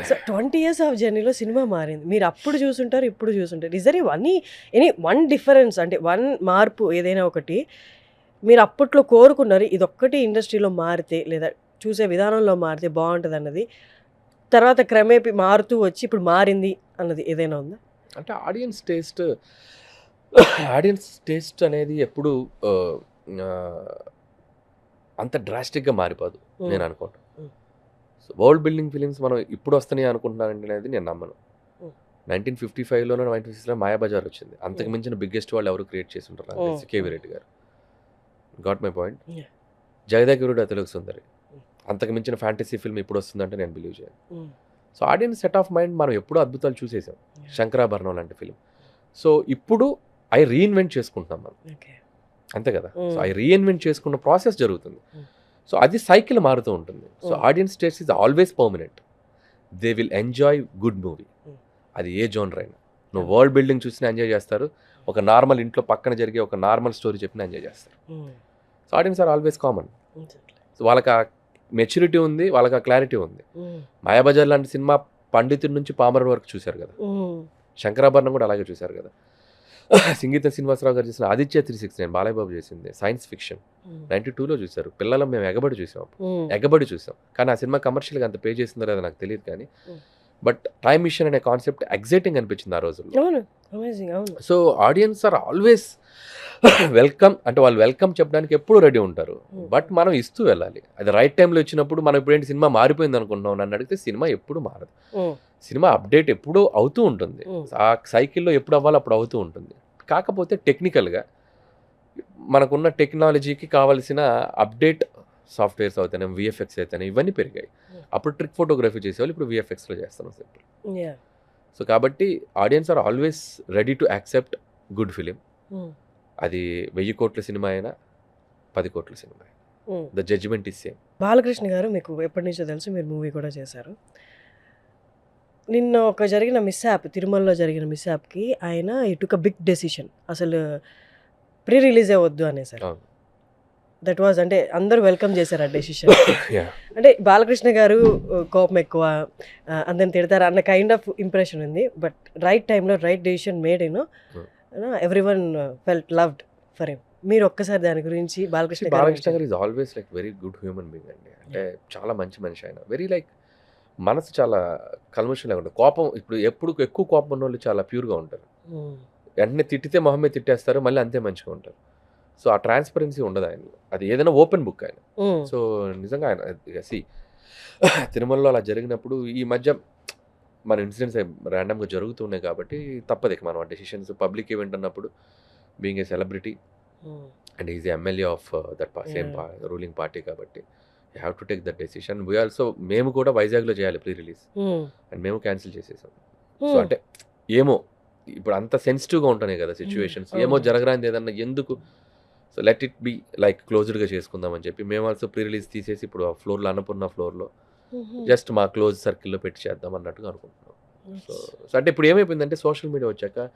So 20 years of జర్నీలో సినిమా మారింది. మీరు అప్పుడు చూసుంటారు, ఇప్పుడు చూసుంటారు. Is there any one difference, అంటే వన్ మార్పు ఏదైనా ఒకటి మీరు అప్పట్లో కోరుకున్నారు, ఇదొక్కటి ఇండస్ట్రీలో మారితే లేదా చూసే విధానంలో మారితే బాగుంటుంది అన్నది, తర్వాత క్రమేపీ మారుతూ వచ్చి ఇప్పుడు మారింది అన్నది ఏదైనా ఉందా? అంటే ఆడియన్స్ టేస్ట్ అనేది ఎప్పుడు అంత డ్రాస్టిక్గా మారిపోదు నేను అనుకుంటాను. సో వరల్డ్ బిల్డింగ్ ఫిలిమ్స్ మనం ఇప్పుడు వస్తున్నాయి అనుకుంటున్నానంటే అనేది నేను నమ్మను. 1955లోనో 1956లో మాయాబజార్ వచ్చింది. అంతకు మించిన బిగ్గెస్ట్ వాళ్ళు ఎవరు క్రియేట్ చేసి ఉంటారు, కేవీ రెడ్డి గారు. Got my point. జగదేగురుడు తెలుగు సుందరి, అంతకు మించిన ఫ్యాంటసీ ఫిల్మ్ ఇప్పుడు వస్తుందంటే నేను బిలీవ్ చేయను. So audience set of mind మనం ఎప్పుడూ అద్భుతాలు చూసేసాం, శంకరాభరణం లాంటి ఫిల్మ్. సో ఇప్పుడు రీఇన్వెంట్ చేసుకుంటున్నాం మనం, అంతే కదా. సో రీఇన్వెంట్ చేసుకున్న ప్రాసెస్ జరుగుతుంది. సో అది సైకిల్ మారుతూ ఉంటుంది. So audience taste is always permanent. They will enjoy good movie, అది ఏ జోనర్ అయినా. నువ్వు వరల్డ్ బిల్డింగ్ చూసినా ఎంజాయ్ చేస్తారు, ఒక నార్మల్ ఇంట్లో పక్కన జరిగే ఒక నార్మల్ స్టోరీ చెప్పినా ఎంజాయ్ చేస్తారు. So audience are always common. So వాళ్ళకి ఆ మెచ్యూరిటీ ఉంది, వాళ్ళకి ఆ క్లారిటీ ఉంది. మాయాబజార్ లాంటి సినిమా పండితుడి నుంచి పామర్ వరకు చూశారు కదా, శంకరాభరణం కూడా అలాగే చూశారు కదా. సంగీత శ్రీనివాసరావు గారు చేసిన ఆదిత్య 369 బాలయ్య బాబు చేసింది సైన్స్ ఫిక్షన్ 92లో చూశారు. పిల్లలు మేము ఎగబడి చూసాం. కానీ ఆ సినిమా కమర్షియల్గా అంత పే చేసిందో లేదో నాకు తెలియదు, కానీ బట్ టైమ్ మిషన్ అనే కాన్సెప్ట్ ఎగ్జైటింగ్ అనిపించింది ఆ రోజుల్లో. So audience are always welcome, అంటే వాళ్ళు వెల్కమ్ చెప్పడానికి ఎప్పుడు రెడీ ఉంటారు. బట్ మనం ఇస్తూ వెళ్ళాలి. అది రైట్ టైంలో వచ్చినప్పుడు. మనం ఇప్పుడు ఏంటి సినిమా మారిపోయింది అనుకుంటున్నాం నన్ను అడిగితే, సినిమా ఎప్పుడు మారదు. సినిమా అప్డేట్ ఎప్పుడూ అవుతూ ఉంటుంది. ఆ సైకిల్లో ఎప్పుడు అవ్వాలో అప్పుడు అవుతూ ఉంటుంది. కాకపోతే టెక్నికల్గా మనకున్న టెక్నాలజీకి కావాల్సిన అప్డేట్ సాఫ్ట్వేర్స్ అవుతాయి, విఎఫ్ఎక్స్ అవుతాయి, ఇవన్నీ పెరిగాయి. అప్పుడు ట్రిక్ ఫోటోగ్రఫీ చేసేవాళ్ళు, ఇప్పుడు విఎఫ్ఎక్స్లో చేస్తున్నాం సింపుల్. సో కాబట్టి audience are always ready to accept good film. అది 1000 కోట్ల సినిమా అయినా 10 కోట్ల సినిమా అయినా. The judgement is same. Balakrishna గారు మీకు ఎప్పటి నుంచో తెలుసు, మీరు మూవీ కూడా చేశారు. నిన్న ఒక జరిగిన మిస్యాప్, తిరుమలలో జరిగిన మిస్యాప్కి ఆయన ఇటుక బిగ్ డెసిషన్, అసలు ప్రీ రిలీజే వద్దు అనేసారు. దట్ వాజ్, అంటే అందరూ వెల్కమ్ చేశారు ఆ డెసిషన్. అంటే బాలకృష్ణ గారు కోపం ఎక్కువ, అందరిని తిడతారు అన్న కైండ్ ఆఫ్ ఇంప్రెషన్ ఉంది. బట్ రైట్ టైంలో right decision made, every one felt loved for him. మీరు ఒక్కసారి దాని గురించి బాలకృష్ణ గారు is always like very good human being అండి. అంటే చాలా మంచి మనిషి ఆయన. వెరీ లైక్ మనసు చాలా కల్మషం లేకుండా, కోపం ఇప్పుడు ఎప్పుడు ఎక్కువ కోపం ఉన్న వాళ్ళు చాలా ప్యూర్గా ఉంటారు. వెంటనే తిట్టితే మొహమ్మే తిట్టేస్తారు, మళ్ళీ అంతే మంచిగా ఉంటారు. సో ఆ ట్రాన్స్పరెన్సీ ఉండదు ఆయన. అది ఏదైనా ఓపెన్ బుక్ ఆయన. సో నిజంగా ఆయన తిరుమలలో అలా జరిగినప్పుడు ఈ మధ్య మన ఇన్సిడెంట్స్ ర్యాండమ్గా జరుగుతున్నాయి కాబట్టి తప్పదు ఇక మనం ఆ డెసిషన్స్. పబ్లిక్ ఈవెంట్ అన్నప్పుడు being a celebrity and is MLA of that same ruling party కాబట్టి you have to take that decision. We also, మేము కూడా వైజాగ్లో చేయాలి ప్రీ రిలీజ్ అండ్ మేము క్యాన్సిల్ చేసేసాం. సో అంటే ఏమో ఇప్పుడు అంత సెన్సిటివ్గా ఉంటున్నాయి కదా సిచ్యువేషన్స్, ఏమో జరగరాంది ఏదన్నా ఎందుకు, so let it be like క్లోజ్డ్గా చేసుకుందాం అని చెప్పి మేము ఆల్సో ప్రీ రిలీజ్ తీసేసి ఇప్పుడు ఆ ఫ్లోర్లో, అన్నపూర్ణ ఫ్లోర్లో జస్ట్ మా క్లోజ్ సర్కిల్లో పెట్టి చేద్దాం అన్నట్టుగా అనుకుంటున్నాం. సో అంటే ఇప్పుడు ఏమైపోయిందంటే సోషల్ మీడియా వచ్చాక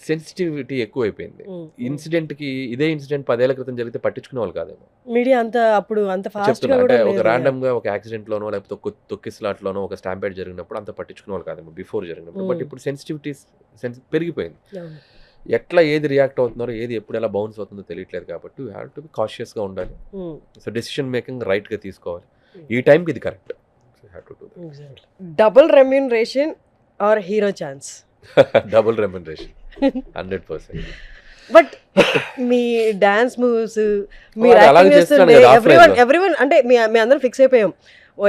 సెన్సిటివిటీ ఎక్కువ అయిపోయింది. ఇన్సిడెంట్కి ఇదే ఇన్సిడెంట్ 10 ఏళ్ల క్రితం జరిగితే పట్టించుకునే వాళ్ళు కాదేమో. మీడియా అంత అప్పుడు అంత చెప్తున్నా అంటే ఒక ర్యాండమ్గా ఒక యాక్సిడెంట్లోనో లేకపోతే ఒక తొక్కిస్లాట్లోనో ఒక స్టాంపేడ్ జరిగినప్పుడు అంత పట్టించుకునే వాళ్ళు కాదేమో బిఫోర్ జరిగినప్పుడు. బట్ ఇప్పుడు సెన్సిటివిటీ పెరిగిపోయింది. ఎట్లా ఏది రియాక్ట్ అవుతున్నారో, ఏది ఎప్పుడు ఎలా బౌన్స్ అవుతుందో తెలియట్లేదు కాబట్టి యూ హ్యావ్ టు బి కాషియస్గా ఉండాలి. సో డెసిషన్ మేకింగ్ రైట్గా తీసుకోవాలి. ఈ టైంకి ఇది correct. Double remuneration or hero chance? Double remuneration 100%. But మీ డాన్స్ మూవ్స్, ఎవ్రీవన్ అంటే మీ అందరం ఫిక్స్ అయిపోయాం,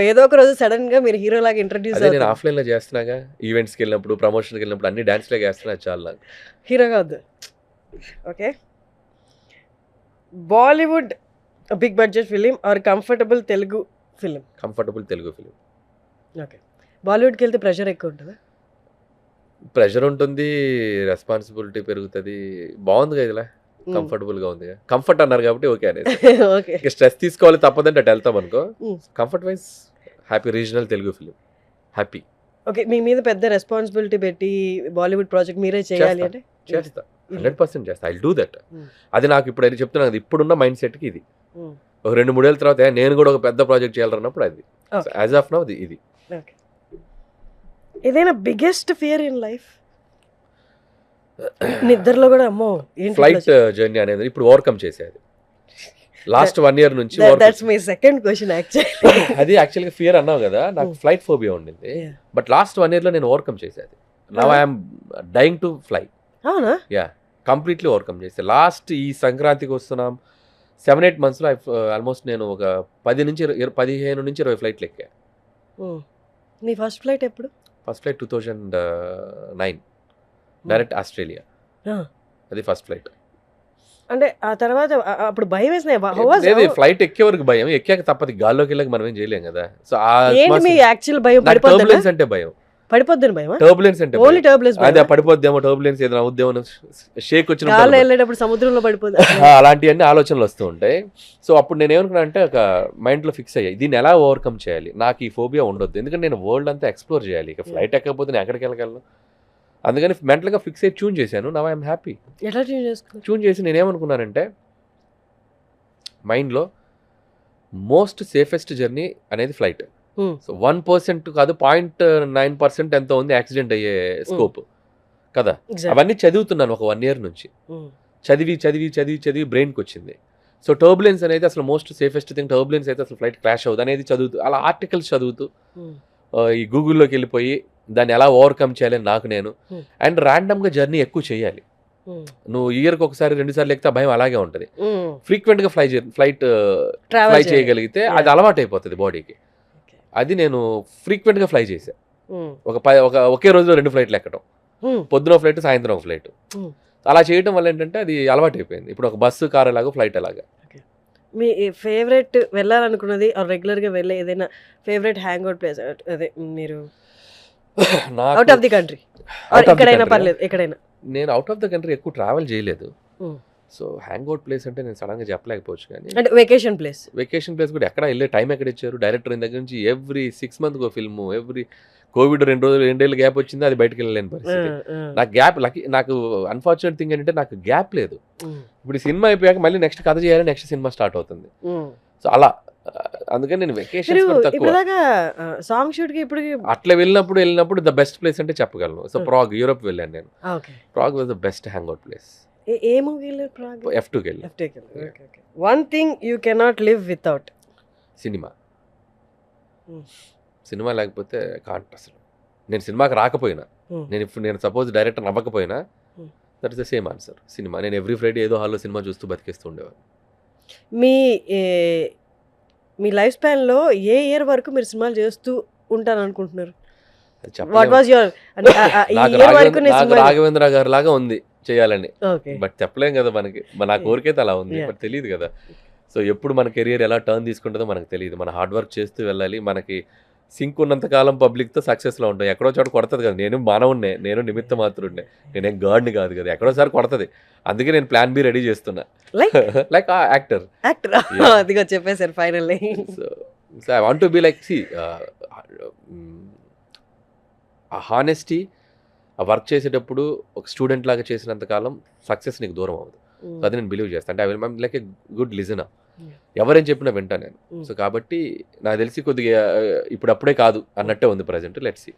ఏదో ఒక రోజు సడన్ గా మీరు హీరో లాగా ఇంట్రడ్యూస్ అదే నేను ఆఫ్లైన్ లో చేస్తున్నాగా, ఈవెంట్స్కి వెళ్ళినప్పుడు, ప్రమోషన్కి వెళ్ళినప్పుడు అన్ని డాన్స్ లాగా చేస్తున్నా, చాలా హీరోగా వద్దు. Okay, Bollywood big budget film or comfortable Telugu film? Comfortable Telugu film. Okay, బాలీవుడ్కి వెళ్తే ప్రెషర్ ఎక్కువ ఉంటుందా? ప్రెషర్ ఉంటుంది, రెస్పాన్సిబిలిటీ పెరుగుతుంది. బాగుంది కదా, ఇలా కంఫర్టబుల్గా ఉంది. కంఫర్ట్ అన్నారు కాబట్టి ఓకే అనేది. ఓకే, స్ట్రెస్ తీసుకోవాలి తప్పదంటే అటు వెళ్తాం అనుకో. Comfort wise happy, regional Telugu film happy. Okay, మీ మీద పెద్ద రెస్పాన్సిబిలిటీ పెట్టి బాలీవుడ్ ప్రాజెక్ట్ మీరే చేయాలి అంటే? చేస్తా, 100% చేస్తా. I do that. అది నాకు ఇప్పుడు అది చెప్తున్నా కదా, ఇప్పుడున్న మైండ్ సెట్కి ఇది. ఒక 2-3 ఏళ్ళ తర్వాత నేను కూడా ఒక పెద్ద ప్రాజెక్ట్ చేయాలన్నప్పుడు అది. యాజ్ ఆఫ్ నౌ ఇది. ఓకే, ఏదైనా బిగ్గెస్ట్ ఫియర్ ఇన్ లైఫ్? నిద్రలో కూడా అమ్మో ఫ్లైట్ జర్నీ అనేది ఇప్పుడు ఓవర్కమ్ చేసేది. లాస్ట్ 1 year నుంచి that's my second question actually. అది యాక్చువల్గా ఫియర్ అన్నావు కదా, నాకు ఫ్లైట్ ఫోబియా ఉండింది. బట్ లాస్ట్ 1 year లో నేను ఓవర్కమ్ చేసేది. Now I'm dyeing to fly. అవునా? యా, కంప్లీట్లీ ఓవర్కమ్ చేస్తే లాస్ట్ ఈ సంక్రాంతికి వస్తున్నాం 7-8 monthsలో ఆల్మోస్ట్ నేను ఒక 15 నుంచి 20 ఫ్లైట్లు ఎక్కా. నీ ఫస్ట్ ఫ్లైట్ ఎప్పుడు? First flight 2009 direct Australia. అది ఫస్ట్ ఫ్లైట్. అంటే ఆ తర్వాత అప్పుడు భయం వేసినాయి? ఫ్లైట్ ఎక్కే వరకు భయం, ఎక్కాక తప్పదు, గాల్లోకి వెళ్ళాక మనం ఏం చేయలేం కదా. సో మీ యాక్చువల్ భయం టర్బులెన్స్ అంటే భయం. పడిపోద్దని భయం? టర్బులెన్స్ అంటే ఓన్లీ టర్బులెన్స్. అదే పడిపోద్దేమో, టర్బులెన్స్ ఏదైనా అవుద్దేమో, షేక్ వచ్చిన వెళ్ళేటప్పుడు సముద్రంలో పడిపోద్ది, అలాంటివన్నీ ఆలోచనలు వస్తూ ఉంటాయి. సో అప్పుడు నేను ఏమనుకున్నా అంటే ఒక మైండ్లో ఫిక్స్ అయ్యాయి, దీన్ని ఎలా ఓవర్కమ్ చేయాలి, నాకు ఈ ఫోబియా ఉండొద్దు, ఎందుకంటే నేను వరల్డ్ అంతా ఎక్స్ప్లోర్ చేయాలి. ఇక ఫ్లైట్ ఎక్కకపోతే నేను ఎక్కడికి వెళ్ళగలను. అందుకని మెంటల్గా ఫిక్స్ అయ్యి ట్యూన్ చేశాను. Now I'm happy. ఎట్లా ట్యూన్ చేసుకున్నాను? ట్యూన్ చేసి నేనేమనుకున్నానంటే మైండ్లో మోస్ట్ సేఫెస్ట్ జర్నీ అనేది ఫ్లైట్. సో 1% కాదు 0.9% ఎంతో ఉంది యాక్సిడెంట్ అయ్యే స్కోప్ కదా. అవన్నీ చదువుతున్నాను ఒక 1 year నుంచి. చదివి బ్రెయిన్కి వచ్చింది. సో టర్బులెన్స్ అనేది అసలు మోస్ట్ సేఫెస్ట్ థింగ్, టర్బులెన్స్ అయితే అసలు ఫ్లైట్ క్రాష్ అవుతుంది అనేది చదువుతూ, అలా ఆర్టికల్స్ చదువుతూ ఈ గూగుల్లోకి వెళ్ళిపోయి దాన్ని ఎలా ఓవర్కమ్ చేయాలని నాకు నేను. అండ్ ర్యాండమ్గా జర్నీ ఎక్కువ చేయాలి. నువ్వు ఇయర్కి ఒకసారి 2 సార్లు ఎక్కితే భయం అలాగే ఉంటుంది. ఫ్రీక్వెంట్గా ఫ్లైట్ ఫ్లై చేయగలిగితే అది అలవాటు అయిపోతుంది బాడీకి. అది నేను ఫ్రీక్వెంట్గా ఫ్లై చేశా. ఒకే రోజులో 2 ఫ్లైట్లు ఎక్కడం, పొద్దున ఫ్లైట్, సాయంత్రం ఒక ఫ్లైట్. అలా చేయడం వల్ల ఏంటంటే అది అలవాటు అయిపోయింది. ఇప్పుడు ఒక బస్సు, కార్ ఎలాగో ఫ్లైట్ అలాగా. మీ ఫేవరెట్ వెళ్ళాలనుకున్నది రెగ్యులర్గా వెళ్ళే ఏదైనా ఫేవరెట్ హ్యాంగ్ అవుట్ ప్లేస్? అదే మీరు అవుట్ ఆఫ్ ది కంట్రీ, ఎక్కడైనా పర్లేదు, ఎక్కడైనా. నేను అవుట్ ఆఫ్ ద కంట్రీ ఎక్కువ ట్రావెల్ చేయలేదు. సో హ్యాంగ్ అవుట్ ప్లేస్ అంటే నేను సడన్గా చెప్పలేకపోవచ్చు కానీ అంటే వెకేషన్ ప్లేస్. వెకేషన్ ప్లేస్ కూడా ఎక్కడ వెళ్ళే టైం ఎక్కడ ఇచ్చారు? డైరెక్టర్ దగ్గర నుంచి ఎవ్రీ 6 మంత్కి ఒక ఫిల్ము, ఎవ్రీ కోవిడ్ 2 గ్యాప్ వచ్చింది, అది బయటకు వెళ్ళలేని పరిస్థితి. నాకు గ్యాప్ నాకు అన్ఫార్చునేట్ థింగ్ ఏంటంటే నాకు గ్యాప్ లేదు. ఇప్పుడు ఈ సినిమా అయిపోయాక మళ్ళీ నెక్స్ట్ కథ చేయాలి, నెక్స్ట్ సినిమా స్టార్ట్ అవుతుంది. సో అలా అందుకని నేను వెకేషన్ తక్కువ. సాంగ్ షూట్ కి ఇప్పుడు అట్లా వెళ్ళినప్పుడు ద బెస్ట్ ప్లేస్ అంటే చెప్పగలను. సో ప్రాగ్, యూరోప్ వెళ్ళాను నేను. Prague was the best hang out place. A movie వెళ్ళారు? ప్రాగ్. F2కి వెళ్ళి. One thing you cannot live without. Cinema. Cinema లేకపోతే కాంట్ అసలు. నేను సినిమాకి రాకపోయినా, నేను సపోజ్ డైరెక్టర్ అవ్వకపోయినా, that is the same answer. Cinema. నేను ఎవ్రీ ఫ్రైడే ఏదో హాల్లో సినిమా చూస్తూ బతికేస్తూ ఉండేవాడు. మీ లైఫ్ స్పాన్లో ఏ ఇయర్ వరకు మీరు సినిమాలు చేస్తూ ఉంటాను అనుకుంటున్నారు? రాఘవేంద్ర గారి లాగా ఉంది చేయాలని, బట్ చెప్పలేం కదా మనకి. నా కోరికైతే అలా ఉంది, బట్ తెలియదు కదా. సో ఎప్పుడు మన కెరియర్ ఎలా టర్న్ తీసుకుంటుందో మనకు తెలియదు. మన హార్డ్ వర్క్ చేస్తూ వెళ్ళాలి. మనకి సింక్ ఉన్నంత కాలం పబ్లిక్తో సక్సెస్లో ఉంటాం. ఎక్కడో చోట కొడుతుంది కదా. నేను మానవుడినే, నేను నిమిత్త మాత్రుడినే, నేనేం గాడ్ని కాదు కదా. ఎక్కడోసారి కొడుతుంది. అందుకే నేను ప్లాన్ బి రెడీ చేస్తున్నా. లైక్ యాక్టర్ అదిగా చెప్పేశారు finally. So I want to be like ఆ హానెస్టీ, ఆ వర్క్ చేసేటప్పుడు ఒక స్టూడెంట్ లాగా చేసినంత కాలం సక్సెస్ నీకు దూరం అవ్వదు. సో అది నేను బిలీవ్ చేస్తాను. అంటే I will like a good listener. ఎవరేం చెప్పినా వింటా నేను. సో కాబట్టి నాకు తెలిసి కొద్దిగా ఇప్పుడప్పుడే కాదు అన్నట్టే ఉంది ప్రజెంట్. Let's see.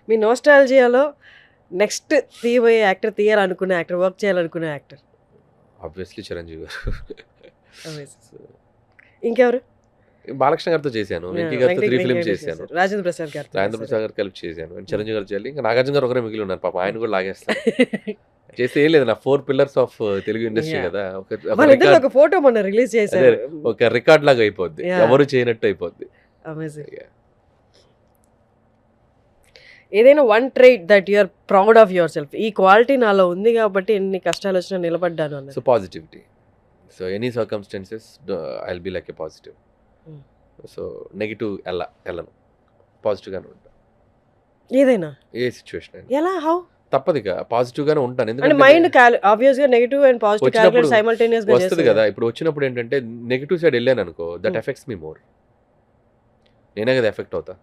మీ నోస్టాల్జియాలో నెక్స్ట్ తీయబోయే యాక్టర్, తీయాలనుకునే యాక్టర్, వర్క్ చేయాలనుకునే యాక్టర్? ఆబ్వియస్లీ చిరంజీవి గారు. ఇంకెవరు? బాలకృష్ణ గారితో చేశాను, వెంకీ గారితో 3 ఫిల్మ్స్ చేశాను, రాజేంద్ర ప్రసాద్ గారు కలిపి చేశాను, చిరంజీవి గారు చేయాలి. ఇంకా నాగార్జున గారు ఒకరే మిగిలి ఉన్నారు. పాప ఆయన కూడా లాగేస్తారు. చేస్తే ఏం లేదు, నా 4 pillars ఆఫ్ తెలుగు ఇండస్ట్రీ కదా. ఒక ఫోటో మొన్న రిలీజ్ చేశారు, ఒక రికార్డ్ లాగా అయిపోద్ది, ఎవరు చేయనట్టు అయిపోద్ది. ఏదైనా one trait that you are proud of yourself, ఈ క్వాలిటీ నాలో ఉంది కాబట్టి ఎన్ని కష్టాలు వచ్చినా నిలబడ్డాను అన్న? So positivity. So any circumstances I will be like a positive. So negative వెళ్ళను, పాజిటివ్గానే ఉంటాను. ఏదైనా ఏ సిచ్యువేషన్ ఎలా హౌ తప్పదు, ఇక పాజిటివ్ గానే ఉంటాను. ఎందుకంటే మైండ్ ఆబ్వియస్ గా negative and positive calculate simultaneous గా వస్తుంది కదా. ఇప్పుడు వచ్చినప్పుడు ఏంటంటే నెగటివ్ సైడ్ వెళ్ళాను అనుకో, దట్ ఎఫెక్ట్స్ మీ మోర్. నేనే కదా ఎఫెక్ట్ అవుతా.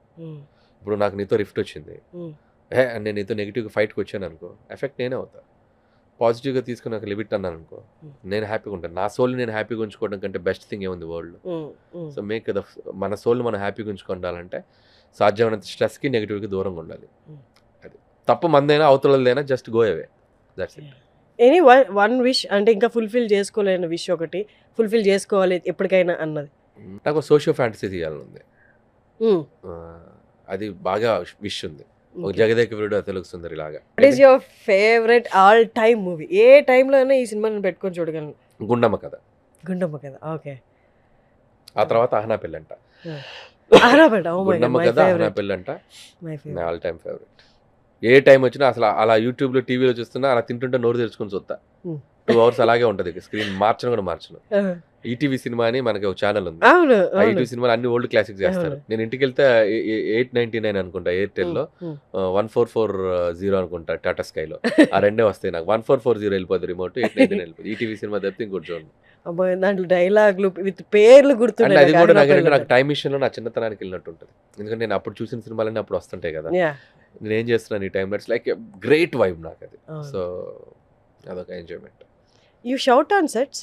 ఇప్పుడు నాకు నీతో రిఫ్ట్ వచ్చింది, నేను నీతో నెగిటివ్గా ఫైట్కి వచ్చాను అనుకో, ఎఫెక్ట్ నేనే అవుతా. పాజిటివ్గా తీసుకుని ఒక లిమిట్ అన్నాను అనుకో, నేను హ్యాపీగా ఉంటాను. నా సోల్ని నేను హ్యాపీగా ఉంచుకోవడం కంటే బెస్ట్ థింగ్ ఏముంది వరల్డ్లో. సో మేక్ ద మన సోల్ని మనం హ్యాపీగా ఉంచుకోవాలంటే సాధ్యమైనంత స్ట్రెస్కి నెగిటివ్కి దూరంగా ఉండాలి. అది తప్పు మందైనా అవతలదైనా just go away, that's it. Anyone wish అంటే ఇంకా ఫుల్ఫిల్ చేసుకోలేని విష్ ఒకటి ఫుల్ఫిల్ చేసుకోవాలి ఎప్పటికైనా అన్నది? నాకు సోషియో ఫ్యాంటసీ తీయాలని ఉంది, అది బాగా విష్ ఉంది. ఒక జగదేక వీరుడు తెలుగు సుందరి లాగా. What is your favourite all time movie? ఏ టైంలో అయినా ఈ సినిమాని పెట్టుకొని చూడగలను. గుండమ్మ కథ. గుండమ్మ కథ, ఓకే. ఆ తర్వాత అహనా పెళ్ళంట. గుండమ్మ కథ, అహనా పెళ్ళంట ఆల్ టైమ్ ఫేవరెట్. ఏ టైం వచ్చినా అసలు అలా యూట్యూబ్లో టీవీలో చూస్తున్నా అలా తింటుంటే నోరు తెరుచుకొని చూస్తా. 2 hours అలాగే ఉంటుంది. స్క్రీన్ మార్చను కూడా మార్చను. ఈటీవీ సినిమా అని మనకి ఒక ఛానల్ ఉంది. ఆ ఈటీవీ సినిమాలు అన్ని ఓల్డ్ క్లాసిక్స్ చేస్తారు. నేను ఇంటికి వెళ్తే 899 అనుకుంటా ఎయిర్టెల్లో, 1440 అనుకుంటా టాటా స్కైలో. ఆ రెండే వస్తాయి నాకు. 1440 వెళ్ళిపోతుంది రిమోట్, 899 వెళ్ళిపోతుంది. ఈటీవీ సినిమా తప్పితే ఇంకోటి చూడండి. దాంట్లో డైలాగులు విత్ పేర్లు గుర్తుంటాయి. అది కూడా నాకు టైం మిషన్లో నా చిన్నతనానికి వెళ్ళినట్టు ఉంటుంది. ఎందుకంటే నేను అప్పుడు చూసిన సినిమాలన్నీ అప్పుడు వస్తుంటాయి కదా. నేను ఏం చేస్తున్నాను ఈ టైంలో, ఇట్స్ లైక్ గ్రేట్ వైబ్ నాకు అది. సో అదొక enjoyment. You shout on sets?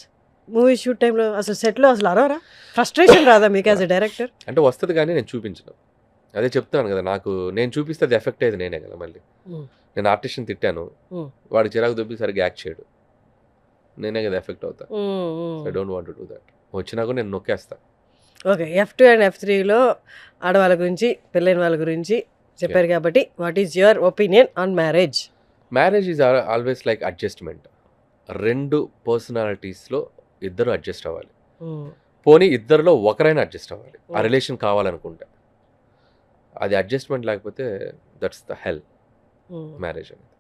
Movie shoot టైంలో అసలు సెట్లో అసలు అరవరా? ఫ్రస్ట్రేషన్ రాదా మీకు యాజ్ ఎ డైరెక్టర్? అంటే వస్తుంది కానీ నేను చూపించను. అదే చెప్తున్నాను కదా, నాకు నేను చూపిస్తే అది ఎఫెక్ట్ అయ్యేది నేనే కదా. మళ్ళీ నేను ఆర్టిస్ట్ని తిట్టాను, వాడు చిరాకు దొబ్బి సరిగ్గా యాక్ట్ చేయడు, నేనే కదా ఎఫెక్ట్ అవుతా. I don't want to do that. వచ్చినా కూడా నేను నొక్కేస్తా. ఓకే, F2 అండ్ F3లో ఆడవాళ్ళ గురించి, పెళ్ళైన వాళ్ళ గురించి చెప్పారు కాబట్టి what is your opinion on marriage? Marriage is always like adjustment. 2 పర్సనాలిటీస్లో ఇద్దరు అడ్జస్ట్ అవ్వాలి. పోనీ ఇద్దరిలో ఒకరైనా అడ్జస్ట్ అవ్వాలి ఆ రిలేషన్ కావాలనుకుంటే. అది అడ్జస్ట్మెంట్ లేకపోతే దట్స్ ద హెల్ మ్యారేజ్ అనేది.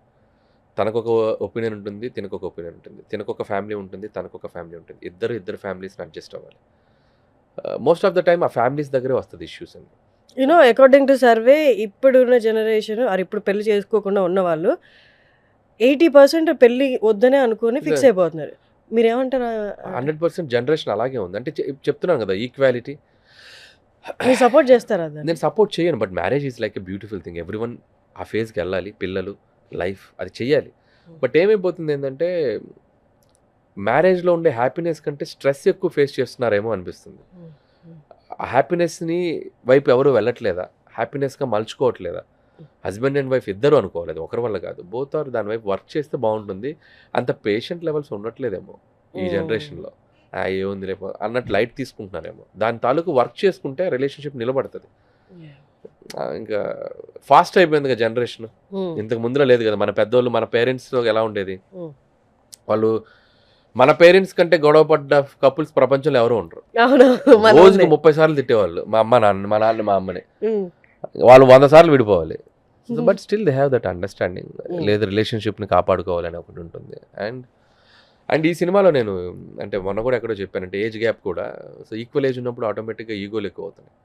తనకొక ఒపీనియన్ ఉంటుంది, తినకొక ఒపీనియన్ ఉంటుంది, తినకొక ఫ్యామిలీ ఉంటుంది, తనకొక ఫ్యామిలీ ఉంటుంది. ఇద్దరు ఫ్యామిలీస్ని అడ్జస్ట్ అవ్వాలి. మోస్ట్ ఆఫ్ ద టైమ్ ఆ ఫ్యామిలీస్ దగ్గరే వస్తుంది ఇష్యూస్ అండి. యూనో అకార్డింగ్ టు సర్వే ఇప్పుడున్న జనరేషన్ ఇప్పుడు పెళ్లి చేసుకోకుండా ఉన్న వాళ్ళు 80% పెళ్లి వద్దనే అనుకుని ఫిక్స్ అయిపోతున్నారు. మీరేమంటారు? 100% జనరేషన్ అలాగే ఉంది. అంటే చెప్తున్నాను కదా, ఈక్వాలిటీ. మీరు సపోర్ట్ చేస్తారా దాన్ని? నేను సపోర్ట్ చేయను, but marriage is like a beautiful thing. Everyone ఆ ఫేజ్కి వెళ్ళాలి, పిల్లలు, లైఫ్ అది చెయ్యాలి. బట్ ఏమైపోతుంది ఏంటంటే మ్యారేజ్లో ఉండే హ్యాపీనెస్ కంటే స్ట్రెస్ ఎక్కువ ఫేస్ చేస్తున్నారేమో అనిపిస్తుంది. ఆ హ్యాపీనెస్ని వైపు ఎవరు వెళ్ళట్లేదా, హ్యాపీనెస్గా మలుచుకోవట్లేదా? హస్బెండ్ అండ్ వైఫ్ ఇద్దరు అనుకోలేదు, ఒకరి వల్ల కాదు. బోత్ ఆర్ దాని వైపు వర్క్ చేస్తే బాగుంటుంది. అంత పేషెంట్ లెవెల్స్ ఉండట్లేదేమో ఈ జనరేషన్లో. ఏముంది రేపు అన్నట్టు లైట్ తీసుకుంటున్నారేమో. దాని తాలూకు వర్క్ చేసుకుంటే రిలేషన్షిప్ నిలబడుతుంది. ఇంకా ఫాస్ట్ అయిపోయింది కదా జనరేషన్. ఇంతకు ముందులో లేదు కదా. మన పెద్దోళ్ళు, మన పేరెంట్స్లో ఎలా ఉండేది, వాళ్ళు మన పేరెంట్స్ కంటే గొడవ పడ్డ కపుల్స్ ప్రపంచంలో ఎవరు ఉండరు. రోజుకి 30 సార్లు తిట్టేవాళ్ళు. మా అమ్మ నాన్న, మా నాన్న మా అమ్మని. వాళ్ళు 100 సార్లు విడిపోవాలి. But still they have that understanding. లేదు, రిలేషన్షిప్ని కాపాడుకోవాలని ఒకటి ఉంటుంది. అండ్ ఈ సినిమాలో నేను అంటే మొన్న కూడా ఎక్కడో చెప్పానంటే ఏజ్ గ్యాప్ కూడా. సో ఈక్వల్ ఏజ్ ఉన్నప్పుడు ఆటోమేటిక్గా ఈగోలు ఎక్కువ అవుతున్నాయి.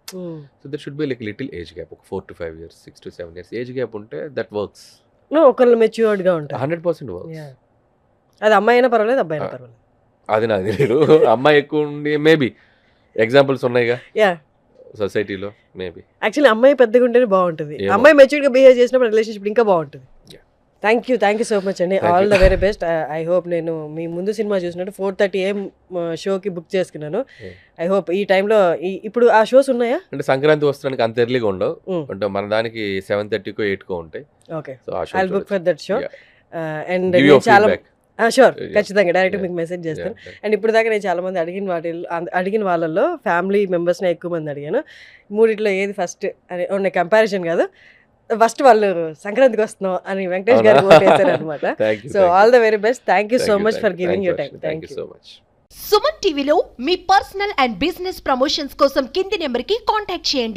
So that should be like little age gap, ఒక 4 to 5 years, 6 to 7 years age gap ఉంటే దట్ వర్క్స్. ఒకళ్ళు మెచ్యూర్డ్గా ఉంటారు. 100% వర్క్స్. అది అమ్మాయి అయినా పర్వాలేదు, అబ్బాయి అయినా పర్వాలేదు. అది నాకు తెలియదు. అమ్మాయి ఎక్కువ ఉండి మేబీ ఎగ్జాంపుల్స్ ఉన్నాయిగా సొసైటీలో. మేబీ యాక్చువల్లీ అమ్మాయి పెద్దగా ఉంటేనే బాగుంటుంది. అమ్మాయి మెచ్యూర్డ్గా బిహేవ్ చేసినప్పుడు రిలేషన్షిప్ ఇంకా బాగుంటుంది. థ్యాంక్ యూ సో మచ్ అండి. All the very best. I hope నేను మీ ముందు సినిమా చూసినట్టు 4:30 AM షోకి బుక్ చేసుకున్నాను. ఐ హోప్ ఈ టైంలో ఇప్పుడు ఆ షోస్ ఉన్నాయా? అంటే సంక్రాంతి వస్తానికి అంత ఎర్లీగా ఉండవు. అంటే మన దానికి 7:30కో 8కో ఉంటాయి. ఓకే, సో ఆ show I will book for that show. And చాలా షూర్, ఖచ్చితంగా డైరెక్ట్ మీకు మెసేజ్ చేస్తాను. అండ్ ఇప్పుడు దాకా నేను చాలా మంది అడిగిన వాళ్ళల్లో ఫ్యామిలీ మెంబర్స్ని ఎక్కువ మంది అడిగాను. మూడిట్లో ఏది ఫస్ట్ అని ఉన్న కంపారిజన్ కాదు, ఫస్ట్ వాళ్ళు సంక్రాంతికి వస్తున్నాం అని వెంకటేష్ గారు ఓటేశారు అనమాట. So all the very best. Thank you so much for giving your time. Thank you so much. Suman టీవీలో మీ పర్సనల్ అండ్ బిజినెస్ ప్రమోషన్స్ కోసం కింది నెంబర్కి కాంటాక్ట్ చేయండి.